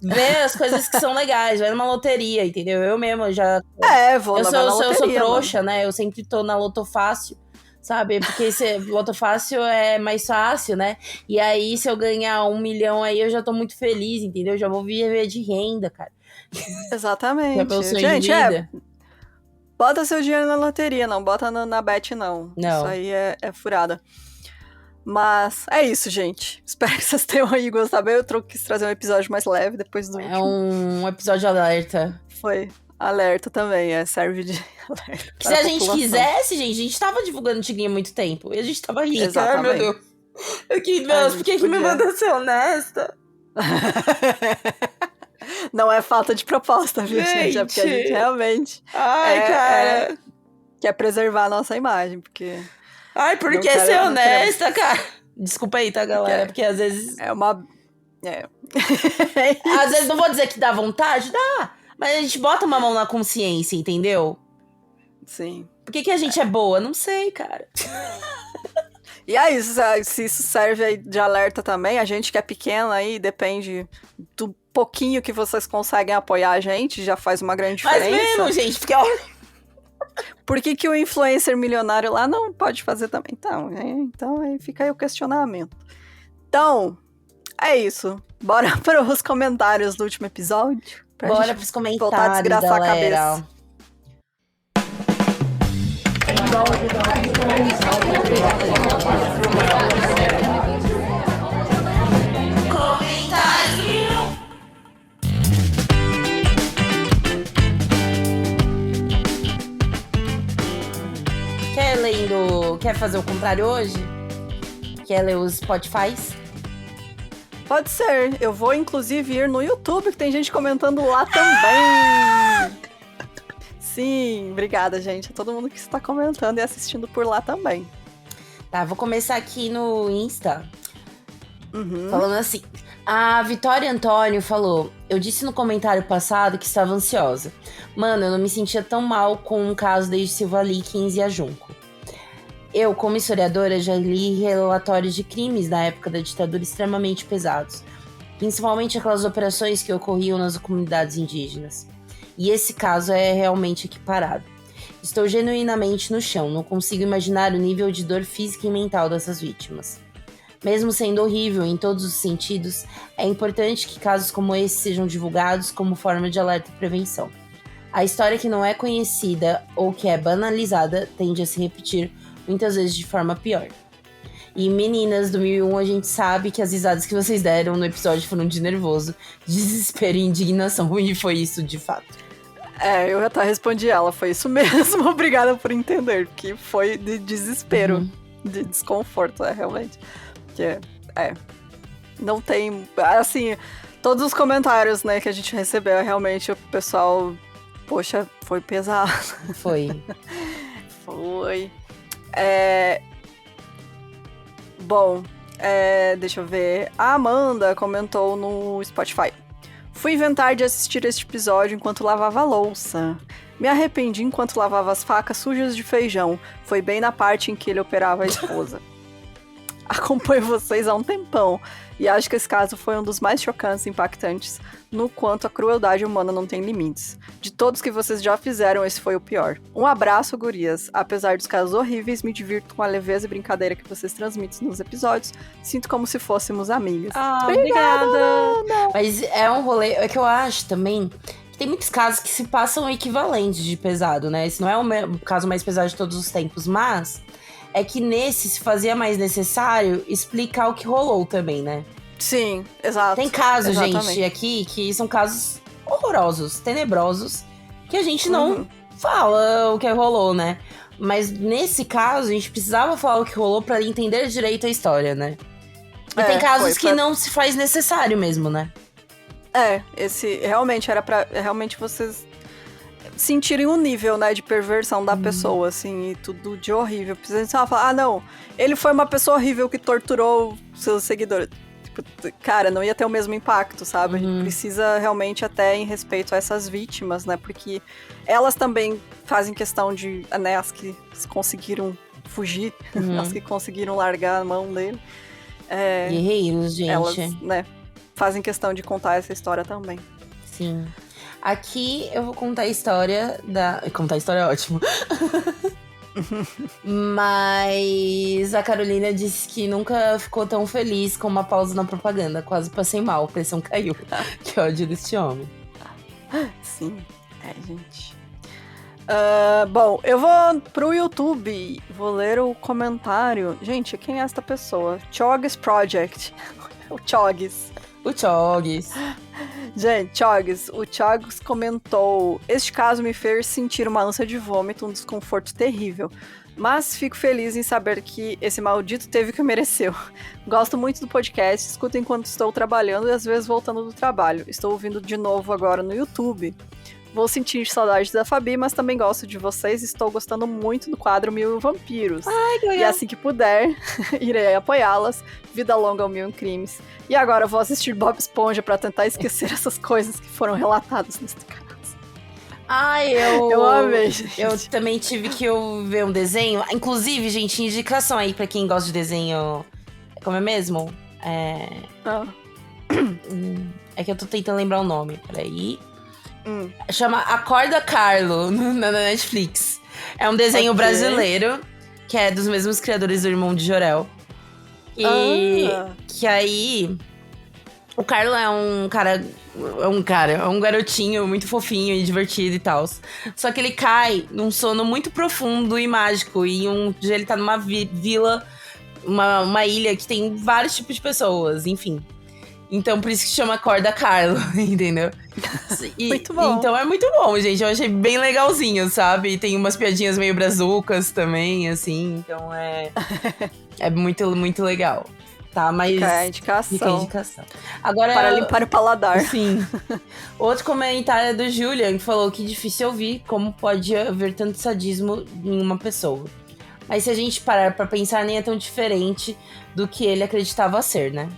Vê as coisas que são legais, vai numa loteria, entendeu? Eu mesma já. Vou na loteria. Eu sou trouxa, mano. Né? Eu sempre tô na Loto Fácil. Sabe? Porque Loto Fácil é mais fácil, né? E aí, se eu ganhar 1 milhão aí, eu já tô muito feliz, entendeu? Eu já vou viver de renda, cara. Exatamente. É meu sonho de vida. Bota seu dinheiro na loteria, não bota na bet, não. Isso aí é furada. Mas é isso, gente. Espero que vocês tenham aí gostado. Eu quis trazer um episódio mais leve depois do último. É um episódio alerta. Foi. Alerta também, serve de alerta. Se a gente quisesse, gente, a gente tava divulgando Tigrinha há muito tempo. E a gente tava rica. Exatamente. Ai, meu Deus. Por que me mandou ser honesta? Não é falta de proposta, viu, gente? É porque a gente realmente cara. quer preservar a nossa imagem, porque... Ai, por que ser honesta, cara? Desculpa aí, tá, galera? Porque às vezes... Às vezes, não vou dizer que dá vontade, dá. Mas a gente bota uma mão na consciência, entendeu? Sim. Por que a gente é boa? Não sei, cara. E aí, se isso serve aí de alerta também, a gente que é pequena aí, depende do pouquinho que vocês conseguem apoiar a gente, já faz uma grande diferença. Mas mesmo, gente, porque... Por que o influencer milionário lá não pode fazer também? Então aí fica aí o questionamento. Então, é isso. Bora para os comentários do último episódio? Bora pros comentários, voltar a desgraçar galera. A cabeça. fazer o contrário hoje? Quer ler os Spotifys? Pode ser. Eu vou, inclusive, ir no YouTube, que tem gente comentando lá também. Sim, obrigada, gente. A todo mundo que está comentando e assistindo por lá também. Tá, vou começar aqui no Insta. Falando assim. A Vitória Antônio falou: eu disse no comentário passado que estava ansiosa. Mano, eu não me sentia tão mal com o caso desde Silva Likens e a Junco. Eu, como historiadora, já li relatórios de crimes da época da ditadura extremamente pesados. Principalmente aquelas operações que ocorriam nas comunidades indígenas. E esse caso é realmente equiparado. Estou genuinamente no chão, não consigo imaginar o nível de dor física e mental dessas vítimas. Mesmo sendo horrível em todos os sentidos, é importante que casos como esse sejam divulgados como forma de alerta e prevenção. A história que não é conhecida ou que é banalizada tende a se repetir, muitas vezes de forma pior. E meninas, do 1001, a gente sabe que as risadas que vocês deram no episódio foram de nervoso, desespero e indignação, e foi isso de fato. Eu até respondi ela, foi isso mesmo, obrigada por entender, que foi de desespero, de desconforto, realmente. Porque, não tem, assim, todos os comentários, né, que a gente recebeu, realmente o pessoal, poxa, foi pesado. Foi. Foi. Bom, deixa eu ver, a Amanda comentou no Spotify: fui inventar de assistir este episódio enquanto lavava a louça. Me arrependi enquanto lavava as facas sujas de feijão. Foi bem na parte em que ele operava a esposa. Acompanho vocês há um tempão e acho que esse caso foi um dos mais chocantes e impactantes, no quanto a crueldade humana não tem limites. De todos que vocês já fizeram, esse foi o pior. Um abraço, gurias. Apesar dos casos horríveis, me divirto com a leveza e brincadeira que vocês transmitem nos episódios. Sinto como se fôssemos amigas. Obrigada! Mas é um rolê, é que eu acho também que tem muitos casos que se passam equivalentes de pesado, né? Esse não é o caso mais pesado de todos os tempos, mas é que nesse se fazia mais necessário explicar o que rolou também, né? Sim, exato. Tem casos, gente, aqui que são casos horrorosos, tenebrosos, que a gente não fala o que rolou, né? Mas nesse caso, a gente precisava falar o que rolou pra entender direito a história, né? E tem casos que não se faz necessário mesmo, né? Esse realmente era pra realmente vocês sentirem o nível, né, de perversão da pessoa, assim, e tudo de horrível. Precisa falar, não, ele foi uma pessoa horrível que torturou seus seguidores. Tipo, cara, não ia ter o mesmo impacto, sabe? A gente precisa realmente até em respeito a essas vítimas, né, porque elas também fazem questão de, né, as que conseguiram fugir, as que conseguiram largar a mão dele. Guerreiros, gente. Elas, né, fazem questão de contar essa história também. Sim. Aqui eu vou contar a história da... Contar a história é ótimo. Mas a Carolina disse que nunca ficou tão feliz com uma pausa na propaganda. Quase passei mal, a pressão caiu. Que ódio desse homem. Sim, gente. Bom, eu vou pro YouTube. Vou ler o comentário. Gente, quem é esta pessoa? Chogs Project. O Chogs. O Chogs. Gente, o Chogs comentou: este caso me fez sentir uma ânsia de vômito, um desconforto terrível. Mas fico feliz em saber que esse maldito teve o que mereceu. Gosto muito do podcast, escuto enquanto estou trabalhando e às vezes voltando do trabalho. Estou ouvindo de novo agora no YouTube. Vou sentir saudades da Fabi, mas também gosto de vocês. Estou gostando muito do quadro Mil Vampiros. Ai, que legal. E assim que puder, irei apoiá-las. Vida longa ao Mil Crimes. E agora vou assistir Bob Esponja para tentar esquecer essas coisas que foram relatadas neste caso. Eu amei, gente. Eu também tive que ver um desenho. Inclusive, gente, indicação aí pra quem gosta de desenho. Como é mesmo? É que eu tô tentando lembrar o nome. Peraí. Chama Acorda Carlo, na Netflix. É um desenho brasileiro, que é dos mesmos criadores do Irmão de Jorel. E que aí... O Carlo é um garotinho muito fofinho e divertido e tal. Só que ele cai num sono muito profundo e mágico. E um dia ele tá numa vila, uma ilha que tem vários tipos de pessoas, enfim. Então, por isso que chama Corda Carlo, entendeu? Muito bom. Então é muito bom, gente. Eu achei bem legalzinho, sabe? E tem umas piadinhas meio brazucas também, assim. Então é muito, muito legal. Tá, mas... Fica a indicação. Fica a indicação. Agora, para limpar o paladar. Sim. Outro comentário é do Julian, que falou que difícil ouvir como pode haver tanto sadismo em uma pessoa. Mas se a gente parar pra pensar, nem é tão diferente do que ele acreditava ser, né?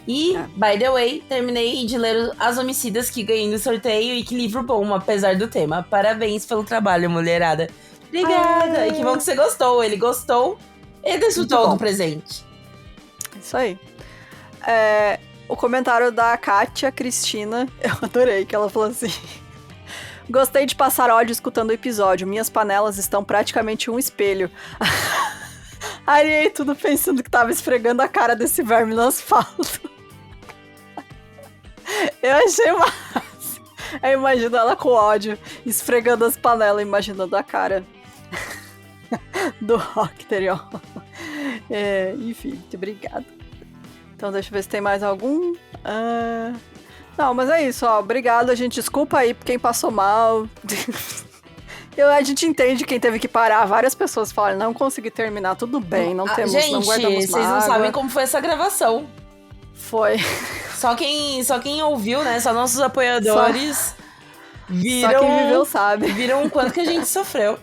E, by the way, terminei de ler As Homicidas que ganhei no sorteio. E que livro bom, apesar do tema. Parabéns pelo trabalho, mulherada. Obrigada. E que bom que você gostou. Ele gostou e desfrutou do presente. Isso aí. O comentário da Kátia Cristina, eu adorei, que ela falou assim: gostei de passar ódio escutando o episódio. Minhas panelas estão praticamente um espelho. Ariei tudo pensando que tava esfregando a cara desse verme no asfalto. Eu achei massa. Eu imagino ela com ódio, esfregando as panelas, imaginando a cara do Rocterion. Enfim, muito obrigada. Então deixa eu ver se tem mais algum. Não, mas é isso, ó. Obrigada, gente. Desculpa aí por quem passou mal. A gente entende quem teve que parar. Várias pessoas falam, não consegui terminar, tudo bem, não temos, gente, não guardamos vocês não sabem como foi essa gravação. Foi. Só quem ouviu, né? Só nossos apoiadores viram. Só quem viveu sabe. Viram o quanto que a gente sofreu.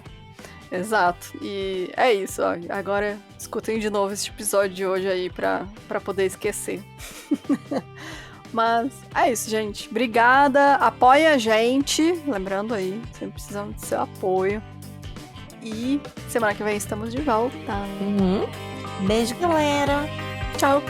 Exato. E é isso, ó. Agora escutem de novo esse episódio de hoje aí pra poder esquecer. Mas é isso, gente. Obrigada. Apoia a gente. Lembrando aí, sempre precisamos do seu apoio. E semana que vem estamos de volta. Beijo, galera. Tchau.